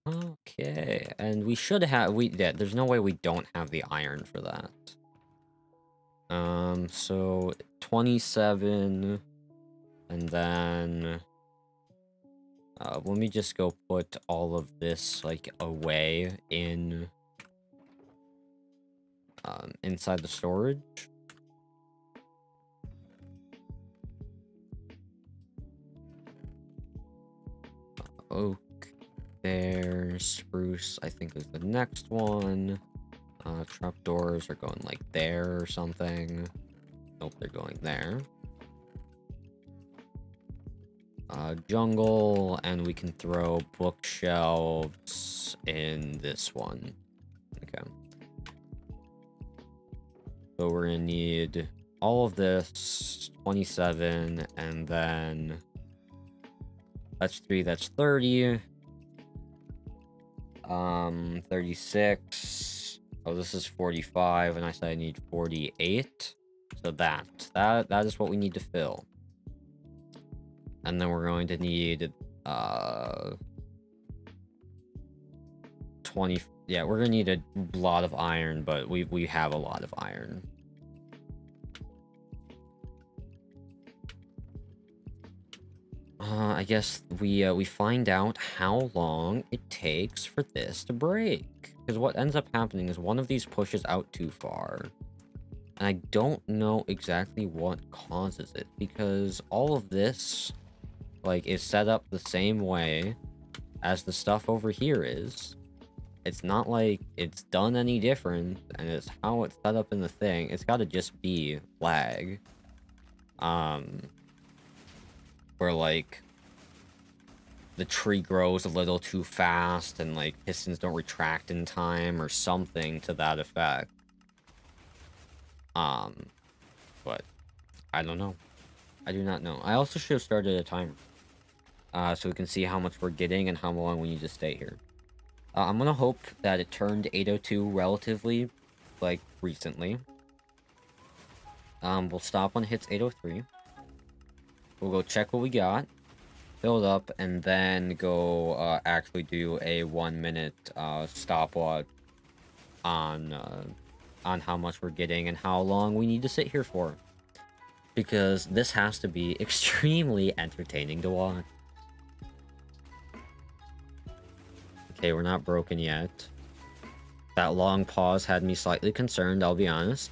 Okay, and we should have, yeah, there's no way we don't have the iron for that. So 27, and then, let me just go put all of this, like, away in, inside the storage. Oak there, spruce, I think is the next one. Trapdoors are going, like, there or something. Nope, they're going there. Jungle, and we can throw bookshelves in this one. Okay. So we're gonna need all of this, 27, and then that's 3, that's 30. 36. Oh, this is 45, and I said I need 48. So that is what we need to fill. And then we're going to need 20. Yeah, we're gonna need a lot of iron, but we have a lot of iron. I guess we find out how long it takes for this to break. Because what ends up happening is one of these pushes out too far. And I don't know exactly what causes it, because all of this, like, is set up the same way as the stuff over here is. It's not like it's done any different, and it's how it's set up in the thing. It's gotta just be lag. Where, like, the tree grows a little too fast, and, like, pistons don't retract in time, or something to that effect. But I don't know. I do not know. I also should have started a timer. So we can see how much we're getting and how long we need to stay here. I'm gonna hope that it turned 8:02 relatively, like, recently. We'll stop when it hits 8:03. We'll go check what we got, fill it up, and then go, actually do a 1-minute, stopwatch on how much we're getting and how long we need to sit here for. Because this has to be extremely entertaining to watch. Okay, we're not broken yet. That long pause had me slightly concerned, I'll be honest.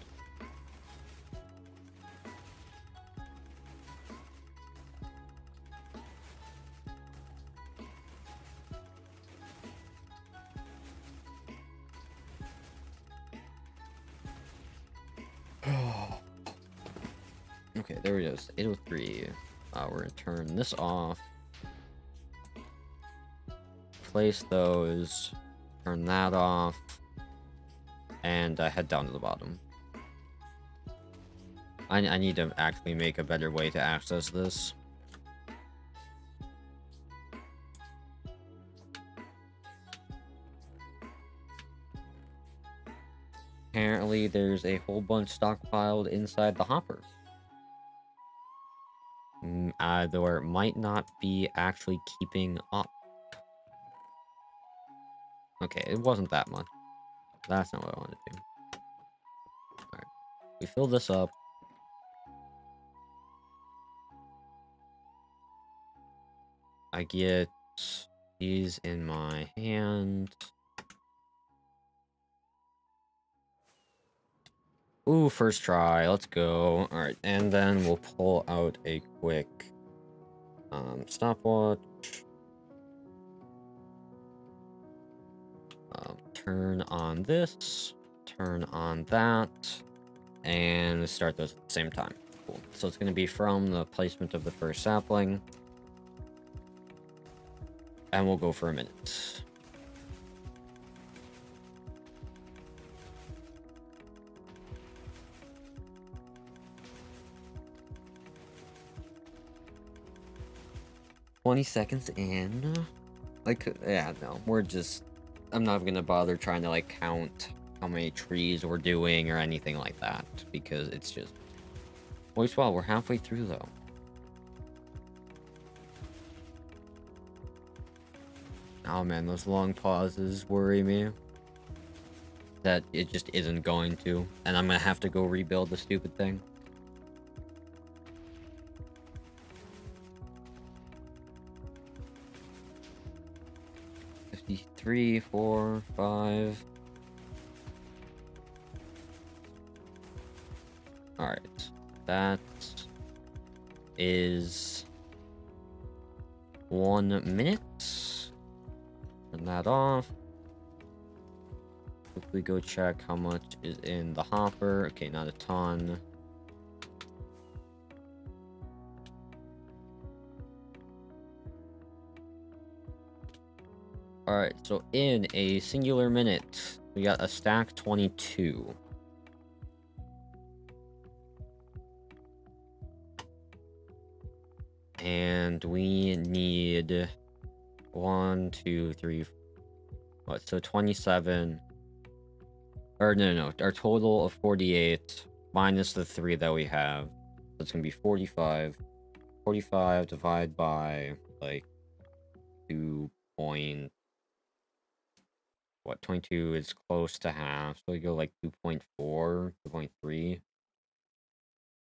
Okay, there it is. 8:03. We're gonna turn this off. Place those. Turn that off. And head down to the bottom. I need to actually make a better way to access this. Apparently, there's a whole bunch stockpiled inside the hopper. Or it might not be actually keeping up. Okay, it wasn't that much. That's not what I want to do. Alright. We fill this up. I get these in my hand. Ooh, first try. Let's go. Alright, and then we'll pull out a quick stopwatch. Turn on this. Turn on that. And start those at the same time. Cool. So it's going to be from the placement of the first sapling. And we'll go for a minute. $20 in. Like, yeah, no, we're just... I'm not gonna bother trying to, like, count how many trees we're doing or anything like that, because it's just... Wait, well, we're halfway through, though. Oh, man, those long pauses worry me. That it just isn't going to, and I'm gonna have to go rebuild the stupid thing. Three, 4, 5. Alright. That is 1 minute. Turn that off. Quickly go check how much is in the hopper. Okay, not a ton. Alright, so in a singular minute, we got a stack 22. And we need 1, 2, 3, what, so 27. Or no, our total of 48 minus the 3 that we have. So it's gonna be 45. 45 divided by like 2 point... What, 22 is close to half, so we go like 2.4, 2.3.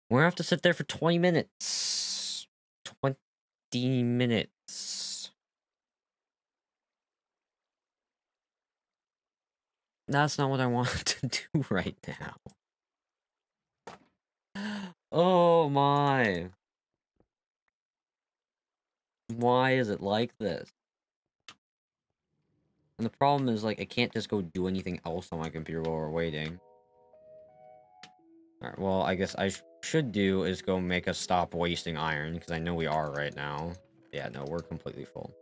We're gonna have to sit there for 20 minutes. 20 minutes. That's not what I want to do right now. Oh my. Why is it like this? And the problem is, like, I can't just go do anything else on my computer while we're waiting. Alright, well, I guess I should do is go make us stop wasting iron, because I know we are right now. Yeah, no, we're completely full.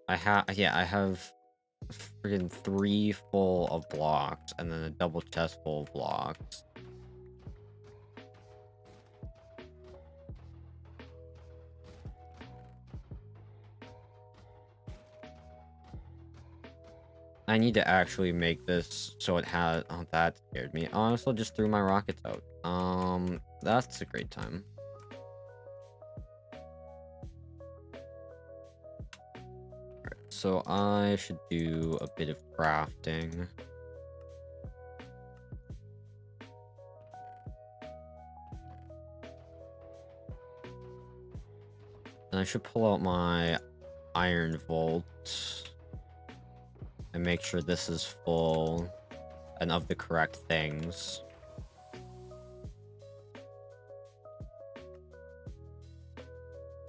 I have friggin' 3 full of blocks, and then a double chest full of blocks. I need to actually make this so it has... Oh, that scared me. I also just threw my rockets out. That's a great time. Alright, so I should do a bit of crafting. And I should pull out my iron vault and make sure this is full and of the correct things.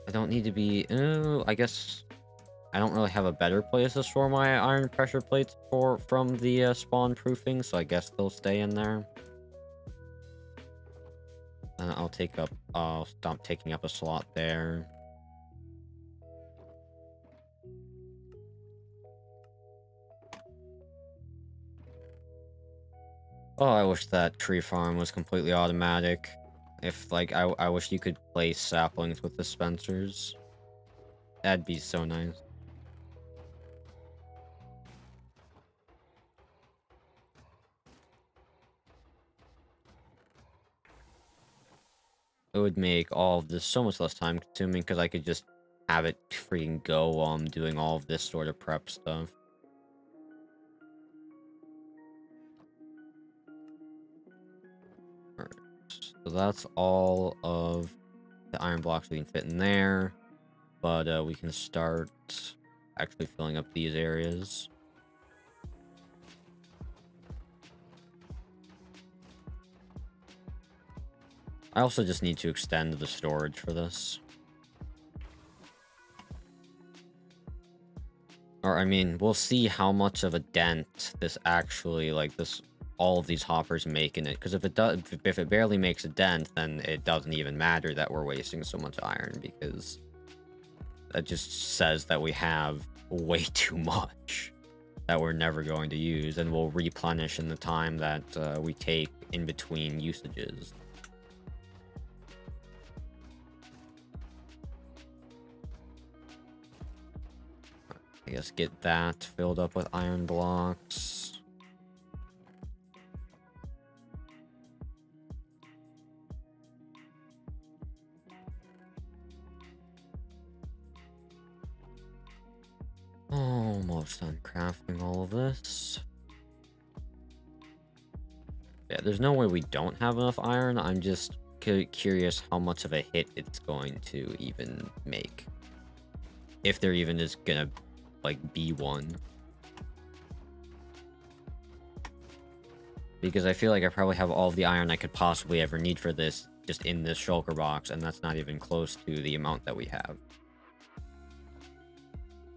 I don't need to be... I guess I don't really have a better place to store my iron pressure plates from the spawn proofing, so I guess they'll stay in there. And I'll stop taking up a slot there. Oh, I wish that tree farm was completely automatic. If, like, I wish you could place saplings with dispensers. That'd be so nice. It would make all of this so much less time consuming, because I could just have it freaking go while I'm doing all of this sort of prep stuff. So that's all of the iron blocks we can fit in there. But we can start actually filling up these areas. I also just need to extend the storage for this. Or, I mean, we'll see how much of a dent this actually, like, all of these hoppers make in it. Because if it barely makes a dent, then it doesn't even matter that we're wasting so much iron, because that just says that we have way too much that we're never going to use, and we'll replenish in the time that we take in between usages. I guess get that filled up with iron blocks. Almost done crafting all of this. Yeah, there's no way we don't have enough iron. I'm just curious how much of a hit it's going to even make. If there even is gonna, like, be one. Because I feel like I probably have all of the iron I could possibly ever need for this just in this shulker box, and that's not even close to the amount that we have.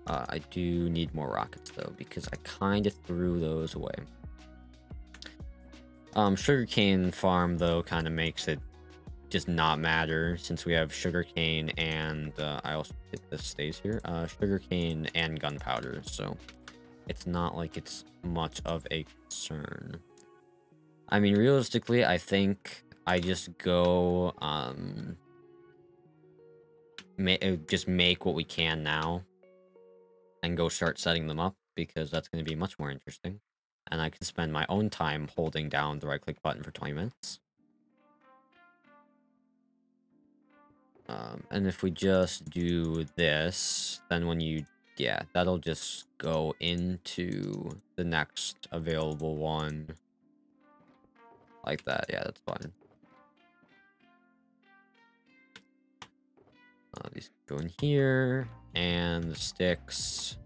I do need more rockets, though, because I kind of threw those away. Sugarcane farm, though, kind of makes it just not matter, since we have sugarcane and, I also think this stays here, sugarcane and gunpowder, so it's not like it's much of a concern. I mean, realistically, I think I just go, just make what we can now, and go start setting them up, because that's going to be much more interesting. And I can spend my own time holding down the right-click button for 20 minutes. And if we just do this, then when you... Yeah, that'll just go into the next available one. Like that, yeah, that's fine. These go in here, and the sticks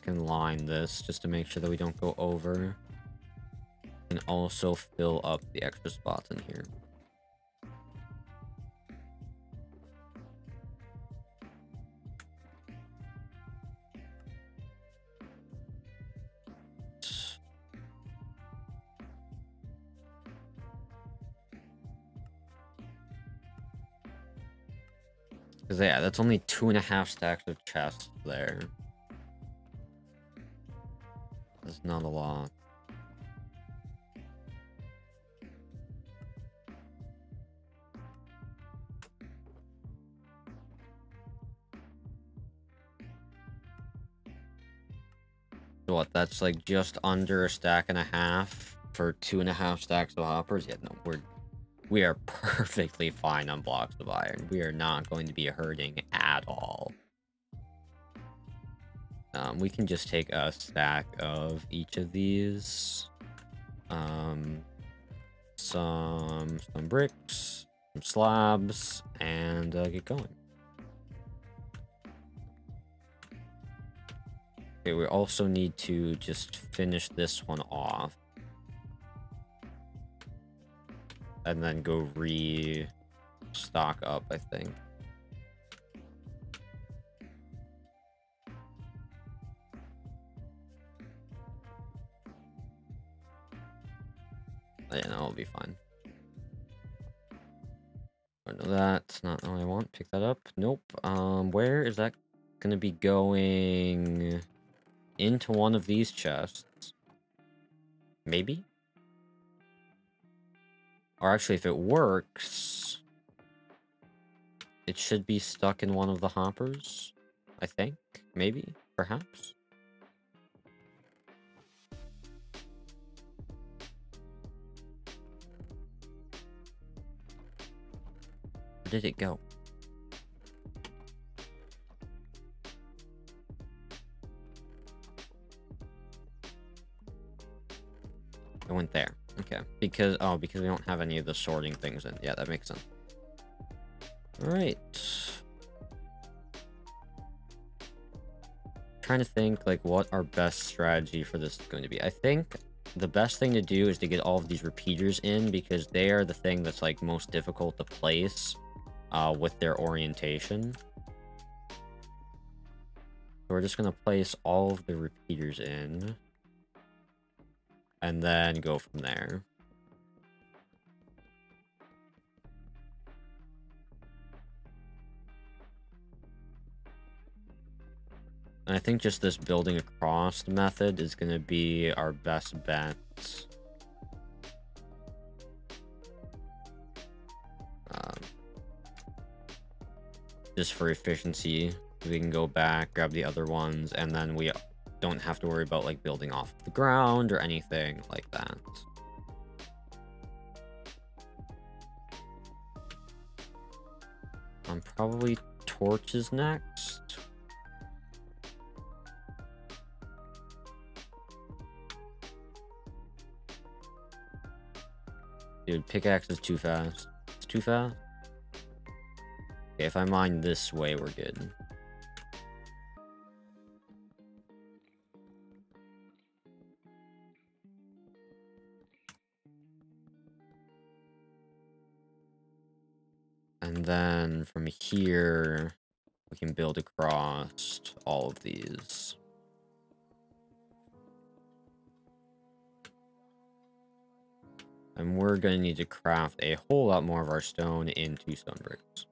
can line this just to make sure that we don't go over. And also fill up the extra spots in here. Because, yeah, that's only 2.5 stacks of chests there. That's not a lot. So what, that's like just under 1.5 stacks for 2.5 stacks of hoppers? Yeah, no, we are perfectly fine on blocks of iron. We are not going to be hurting at all. We can just take a stack of each of these. Some bricks, some slabs, and get going. Okay, we also need to just finish this one off. And then go restock up, I think. Yeah, no, it'll be fine. Oh, no, that's not all I want. Pick that up. Nope. Where is that gonna be going? Into one of these chests. Maybe? Or actually, if it works, it should be stuck in one of the hoppers, I think. Maybe? Perhaps? Where did it go? It went there. Okay, because we don't have any of the sorting things in. Yeah, that makes sense. All right. Trying to think like what our best strategy for this is going to be. I think the best thing to do is to get all of these repeaters in, because they are the thing that's like most difficult to place with their orientation. So we're just going to place all of the repeaters in and then go from there. And I think just this building across method is going to be our best bet. Just for efficiency, we can go back, grab the other ones, and then we don't have to worry about like building off the ground or anything like that. Probably torches next. Dude, pickaxe is too fast. It's too fast? Okay, if I mine this way, we're good. And then from here, we can build across all of these. And we're going to need to craft a whole lot more of our stone into stone bricks.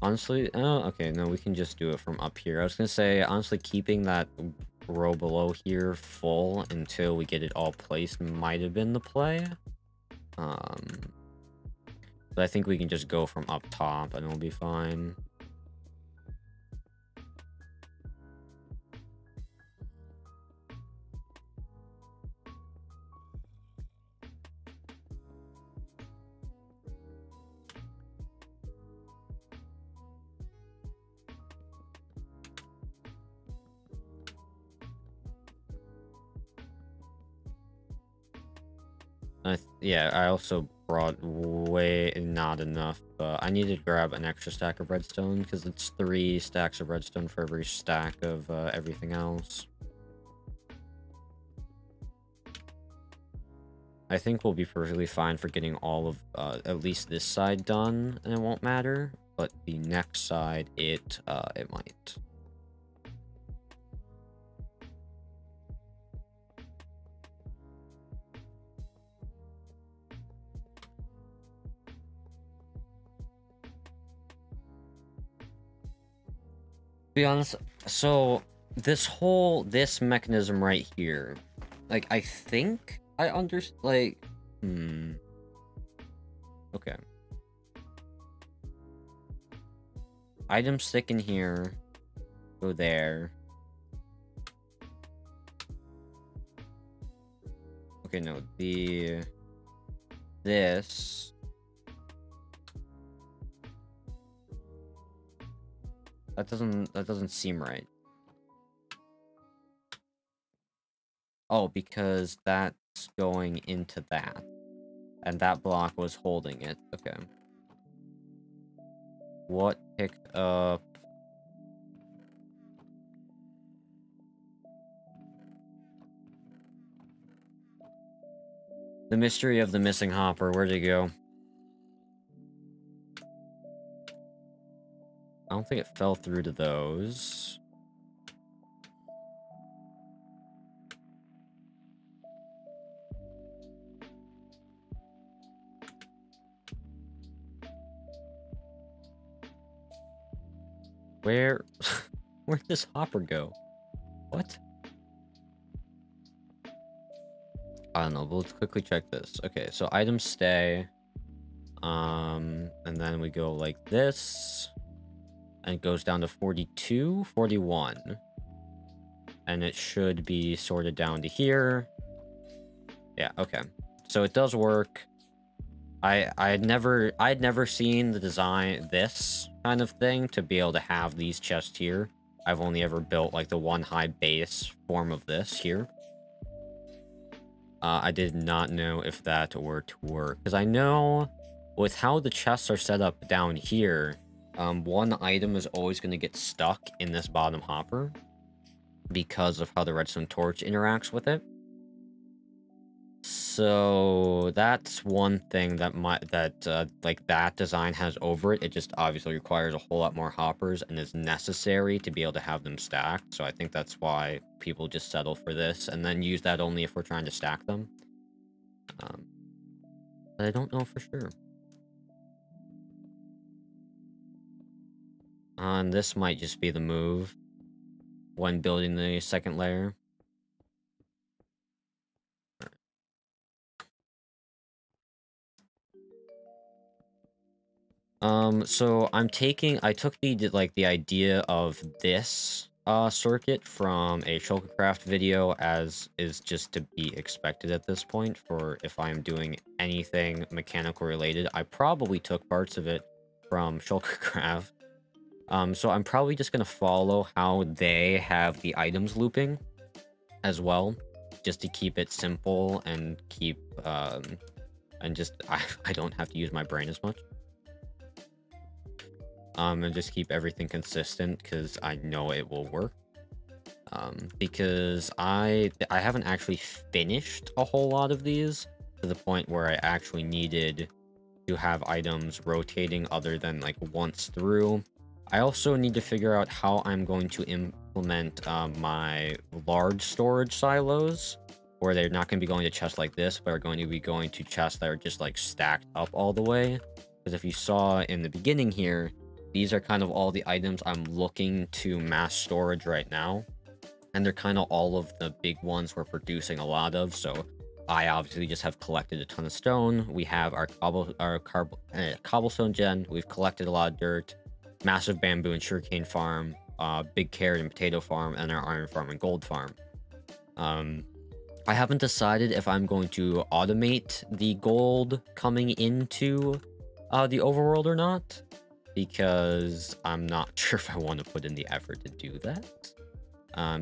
Honestly, oh, okay, no, we can just do it from up here. I was going to say, honestly, keeping that row below here full until we get it all placed might have been the play. But I think we can just go from up top and it'll be fine. Yeah, I also brought way not enough. I need to grab an extra stack of redstone because it's 3 stacks of redstone for every stack of everything else. I think we'll be perfectly fine for getting all of at least this side done, and it won't matter. But the next side, it might. Be honest, so this mechanism right here, like I think I understand, like okay, items stick in here, go there. Okay, no, this that doesn't seem right. Oh, because that's going into that. And that block was holding it. Okay. What picked up? The mystery of the missing hopper. Where'd it go? I don't think it fell through to those. Where'd this hopper go? What? I don't know, but let's quickly check this. Okay, so items stay. And then we go like this. And it goes down to 42, 41. And it should be sorted down to here. Yeah, okay. So it does work. I'd never seen the design, this kind of thing, to be able to have these chests here. I've only ever built like the one high base form of this here. I did not know if that were to work, because I know with how the chests are set up down here, one item is always going to get stuck in this bottom hopper because of how the redstone torch interacts with it. So that's one thing that like that design has over it. It just obviously requires a whole lot more hoppers and is necessary to be able to have them stacked. So I think that's why people just settle for this and then use that only if we're trying to stack them. But I don't know for sure. And this might just be the move when building the second layer. So I took the idea of this circuit from a Shulkercraft video, as is just to be expected at this point for if I'm doing anything mechanical related. I probably took parts of it from Shulkercraft. So I'm probably just gonna follow how they have the items looping as well, just to keep it simple and keep and just I don't have to use my brain as much. And just keep everything consistent because I know it will work. Because I haven't actually finished a whole lot of these to the point where I actually needed to have items rotating other than like once through. I also need to figure out how I'm going to implement my large storage silos, where they're not going to be going to chests like this, but are going to be going to chests that are just like stacked up all the way. Because if you saw in the beginning here, these are kind of all the items I'm looking to mass storage right now. And they're kind of all of the big ones we're producing a lot of. So I obviously just have collected a ton of stone. We have our cobblestone gen. We've collected a lot of dirt. Massive bamboo and sugarcane farm. Big carrot and potato farm. And our iron farm and gold farm. I haven't decided if I'm going to automate the gold coming into the overworld or not, because I'm not sure if I want to put in the effort to do that.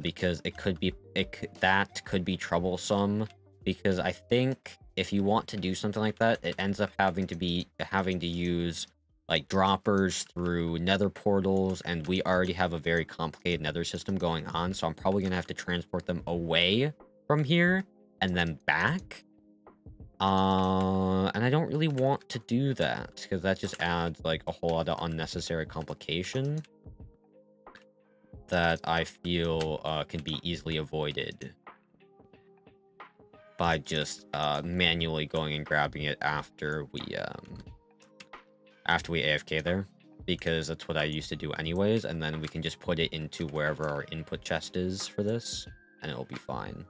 Because that could be troublesome, because I think if you want to do something like that, it ends up having to use like droppers through nether portals, and we already have a very complicated nether system going on, so I'm probably gonna have to transport them away from here and then back. And I don't really want to do that, because that just adds like a whole lot of unnecessary complication that I feel can be easily avoided by just manually going and grabbing it after we AFK there, because that's what I used to do anyways, and then we can just put it into wherever our input chest is for this, and it'll be fine.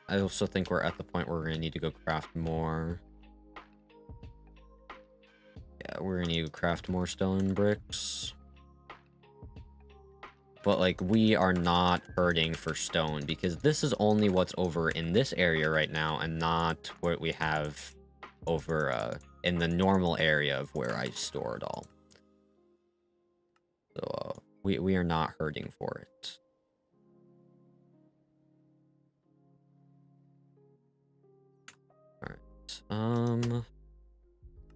I also think we're at the point where we're going to need to go craft more. Yeah, we're going to need to craft more stone bricks. But, like, we are not hurting for stone, because this is only what's over in this area right now, and not what we have over in the normal area of where I store it all. So, we are not hurting for it.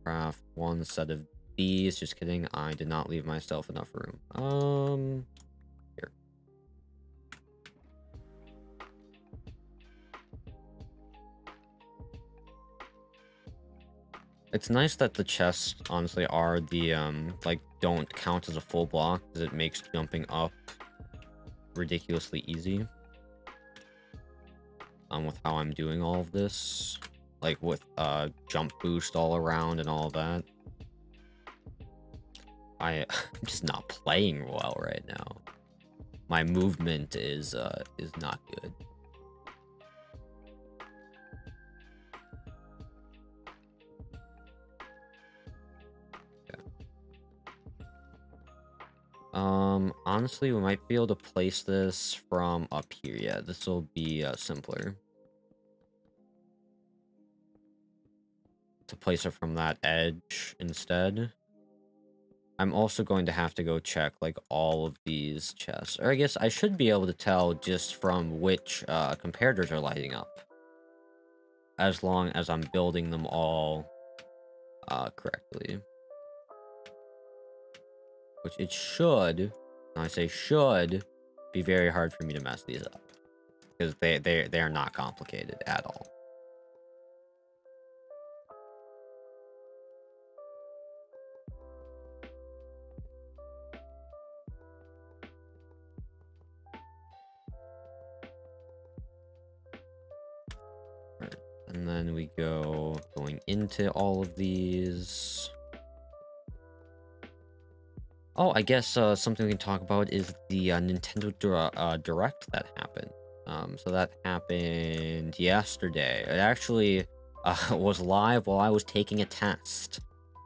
Craft one set of these. Just kidding. I did not leave myself enough room. Here. It's nice that the chests, honestly, are the, like, don't count as a full block, because it makes jumping up ridiculously easy. With how I'm doing all of this. Like, with, jump boost all around and all that. I'm just not playing well right now. My movement is not good. Honestly, we might be able to place this from up here. Yeah, this will be simpler. But, like, we are not hurting for stone, because this is only what's over in this area right now, and not what we have over in the normal area of where I store it all. So, we are not hurting for it. It's to place it from that edge instead. I'm also going to have to go check, like, all of these chests. Or I guess I should be able to tell just from which comparators are lighting up. As long as I'm building them all correctly. Which it should, and I say should, be very hard for me to mess these up. Because they are not complicated at all. Right. And then we going into all of these. Oh, I guess something we can talk about is the Nintendo Direct that happened. So that happened yesterday. It actually was live while I was taking a test.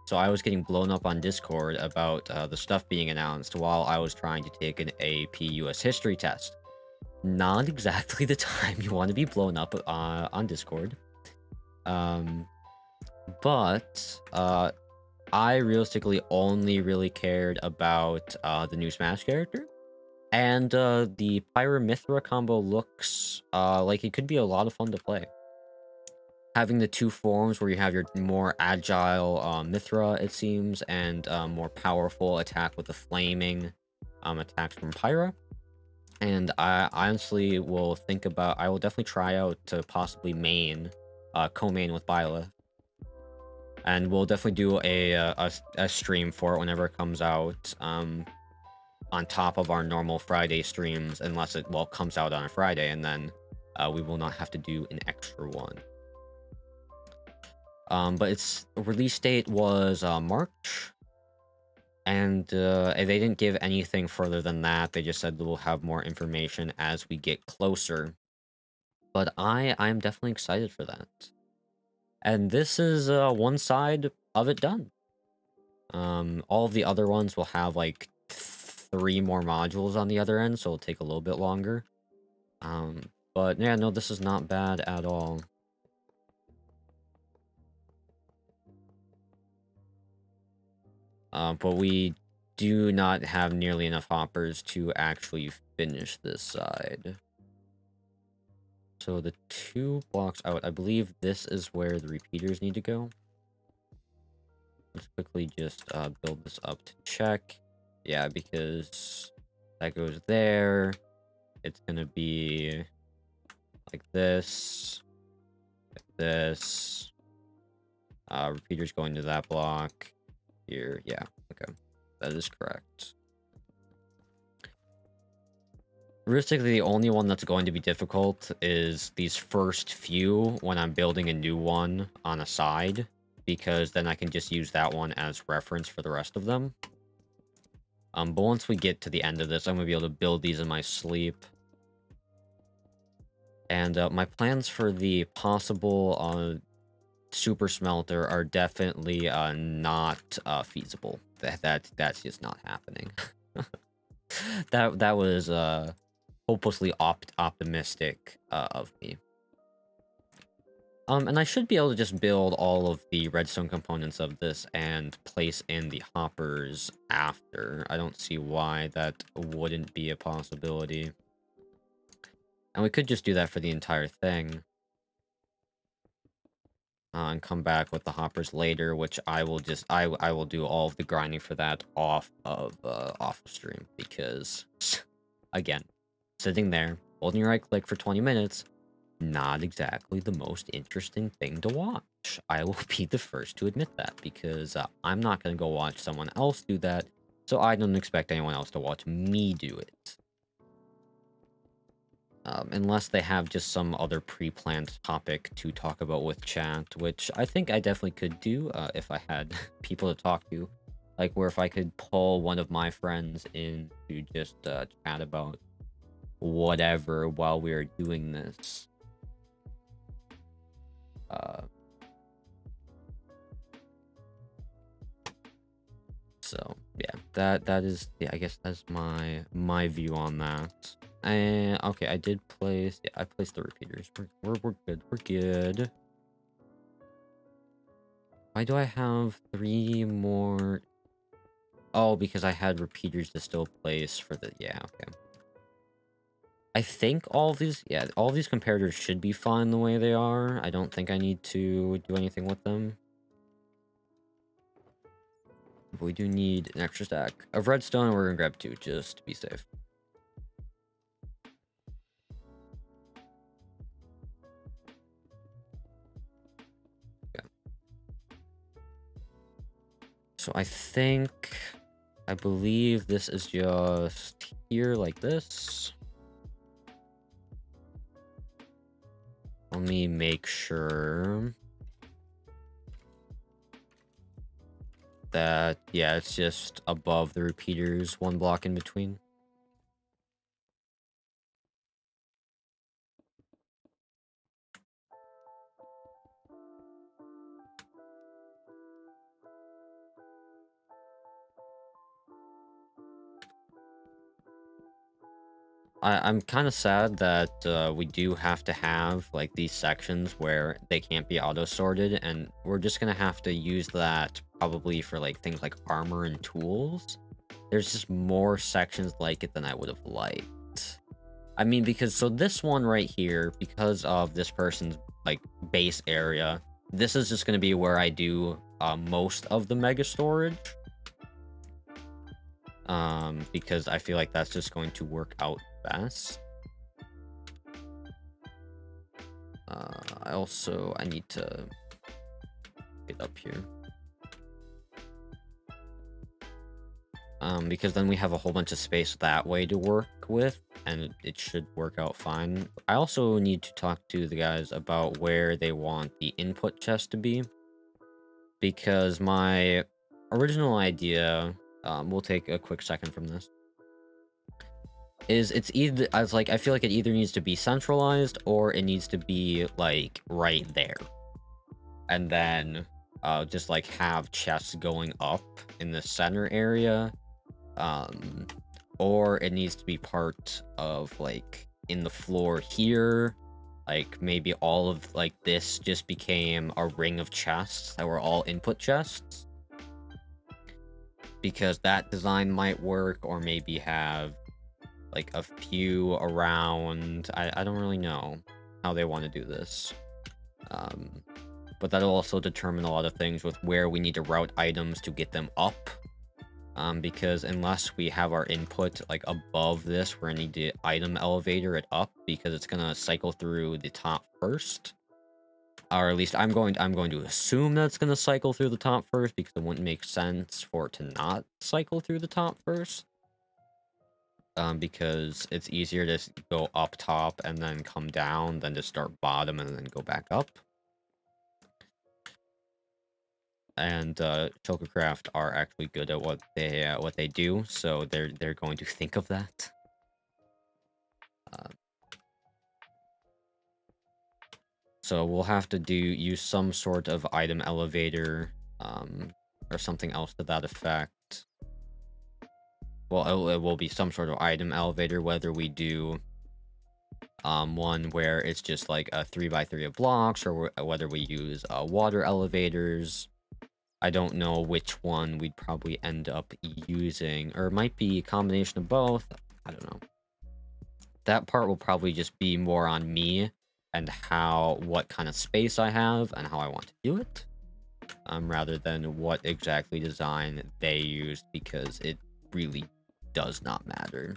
So I was getting blown up on Discord about the stuff being announced while I was trying to take an AP US History test. Not exactly the time you want to be blown up on Discord. But I realistically only really cared about the new Smash character. And the Pyra Mythra combo looks like it could be a lot of fun to play. Having the two forms where you have your more agile Mythra, it seems, and more powerful attack with the flaming attacks from Pyra. And I honestly will I will definitely try out to possibly co-main with Byleth. And we'll definitely do a stream for it whenever it comes out. On top of our normal Friday streams, unless it, well, comes out on a Friday, and then we will not have to do an extra one. But its release date was March, and they didn't give anything further than that. They just said that we'll have more information as we get closer. But I'm definitely excited for that. And this is one side of it done. All of the other ones will have like 3 more modules on the other end, so it'll take a little bit longer. But yeah, no, this is not bad at all. But we do not have nearly enough hoppers to actually finish this side. So the 2 blocks out, I believe this is where the repeaters need to go. Let's quickly just build this up to check. Yeah, because that goes there. It's gonna be like this. Like this. Repeaters going to that block. Here, yeah, okay. That is correct. Realistically, the only one that's going to be difficult is these first few when I'm building a new one on a side, because then I can just use that one as reference for the rest of them. But once we get to the end of this, I'm going to be able to build these in my sleep. And my plans for the possible super smelter are definitely not feasible. That's just not happening. that was hopelessly optimistic of me. And I should be able to just build all of the redstone components of this and place in the hoppers after. I don't see why that wouldn't be a possibility. And we could just do that for the entire thing. And come back with the hoppers later, which I will just I will do all of the grinding for that off of stream, because again, sitting there holding your right click for 20 minutes, not exactly the most interesting thing to watch. I will be the first to admit that, because I'm not going to go watch someone else do that, so I don't expect anyone else to watch me do it. Unless they have just some other pre-planned topic to talk about with chat, which I think I definitely could do if I had people to talk to. Like, where if I could pull one of my friends in to just chat about whatever while we are doing this. So yeah, that is, yeah, I guess that's my view on that. And okay, I did place, yeah, I placed the repeaters. We're good. We're good. Why do I have 3 more? Oh, because I had repeaters to still place for the... Yeah, okay. I think all of these... Yeah, all of these comparators should be fine the way they are. I don't think I need to do anything with them. But we do need an extra stack of redstone, and we're gonna grab 2 just to be safe. Okay. So I believe this is just here like this. Let me make sure that, yeah, it's just above the repeaters, 1 block in between. I'm kind of sad that we do have to have like these sections where they can't be auto sorted, and we're just gonna have to use that probably for like things like armor and tools. There's just more sections like it than I would have liked. I mean, because so this one right here, because of this person's like base area, this is just gonna be where I do most of the mega storage. Because I feel like that's just going to work out best. I need to get up here. Because then we have a whole bunch of space that way to work with, and it should work out fine. I also need to talk to the guys about where they want the input chest to be, because my original idea, we'll take a quick second from this, is it's either, I feel like it either needs to be centralized or it needs to be like right there, and then just like have chests going up in the center area, or it needs to be part of like in the floor here, like maybe all of like this just became a ring of chests that were all input chests, because that design might work, or maybe have like a few around. I don't really know how they want to do this, but that'll also determine a lot of things with where we need to route items to get them up, because unless we have our input like above this, we're gonna need to item elevator it up, because it's gonna cycle through the top first, or at least I'm going to assume that it's gonna cycle through the top first, because it wouldn't make sense for it to not cycle through the top first. Because it's easier to go up top and then come down than to start bottom and then go back up. And Chococraft are actually good at what they do, so they're going to think of that. So we'll have to use some sort of item elevator, or something else to that effect. Well, it will be some sort of item elevator, whether we do one where it's just like a 3x3 of blocks, or whether we use water elevators. I don't know which one we'd probably end up using, or it might be a combination of both. I don't know. That part will probably just be more on me and what kind of space I have and how I want to do it, rather than what exactly design they used, because it really does not matter.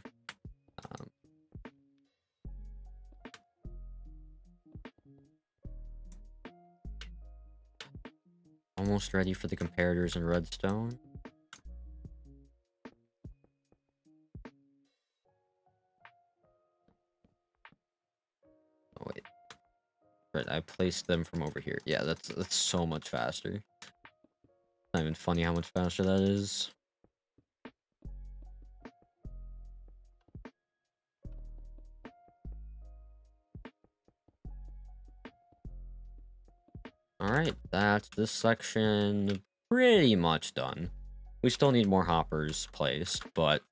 Almost ready for the comparators in redstone. Oh wait, right, I placed them from over here. Yeah, that's so much faster. Not even funny how much faster that is. Alright, that's this section pretty much done. We still need more hoppers placed, but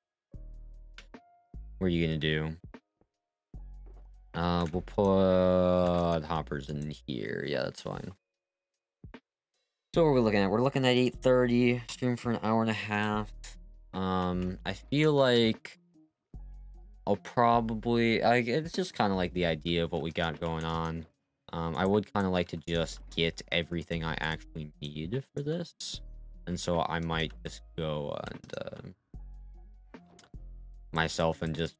what are you gonna do? We'll put hoppers in here. Yeah, that's fine. So what are we looking at? We're looking at 8:30, stream for an hour and a half. I feel like I'll probably, it's just kind of like the idea of what we got going on. I would kind of like to just get everything I actually need for this. And so I might just go and, myself and just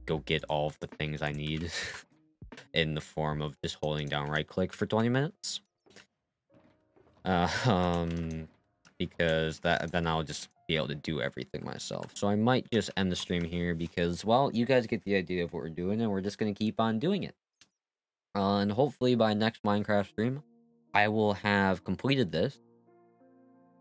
go get all of the things I need in the form of just holding down right click for 20 minutes. Because then I'll just be able to do everything myself. So I might just end the stream here because, well, you guys get the idea of what we're doing, and we're just gonna keep on doing it. And hopefully by next Minecraft stream, I will have completed this,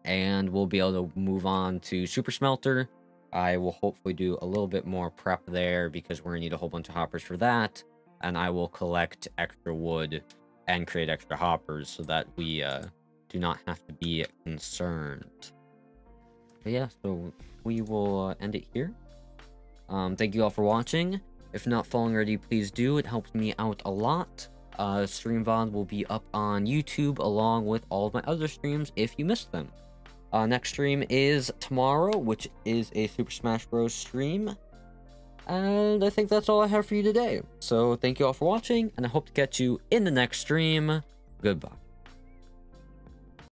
and we'll be able to move on to Super Smelter. I will hopefully do a little bit more prep there because we're gonna need a whole bunch of hoppers for that, and I will collect extra wood and create extra hoppers so that we do not have to be concerned. But yeah, so we will end it here. Thank you all for watching. If not following already, please do. It helps me out a lot. Stream VOD will be up on YouTube along with all of my other streams if you missed them. Next stream is tomorrow, which is a Super Smash Bros. Stream. And I think that's all I have for you today. So thank you all for watching, and I hope to catch you in the next stream. Goodbye.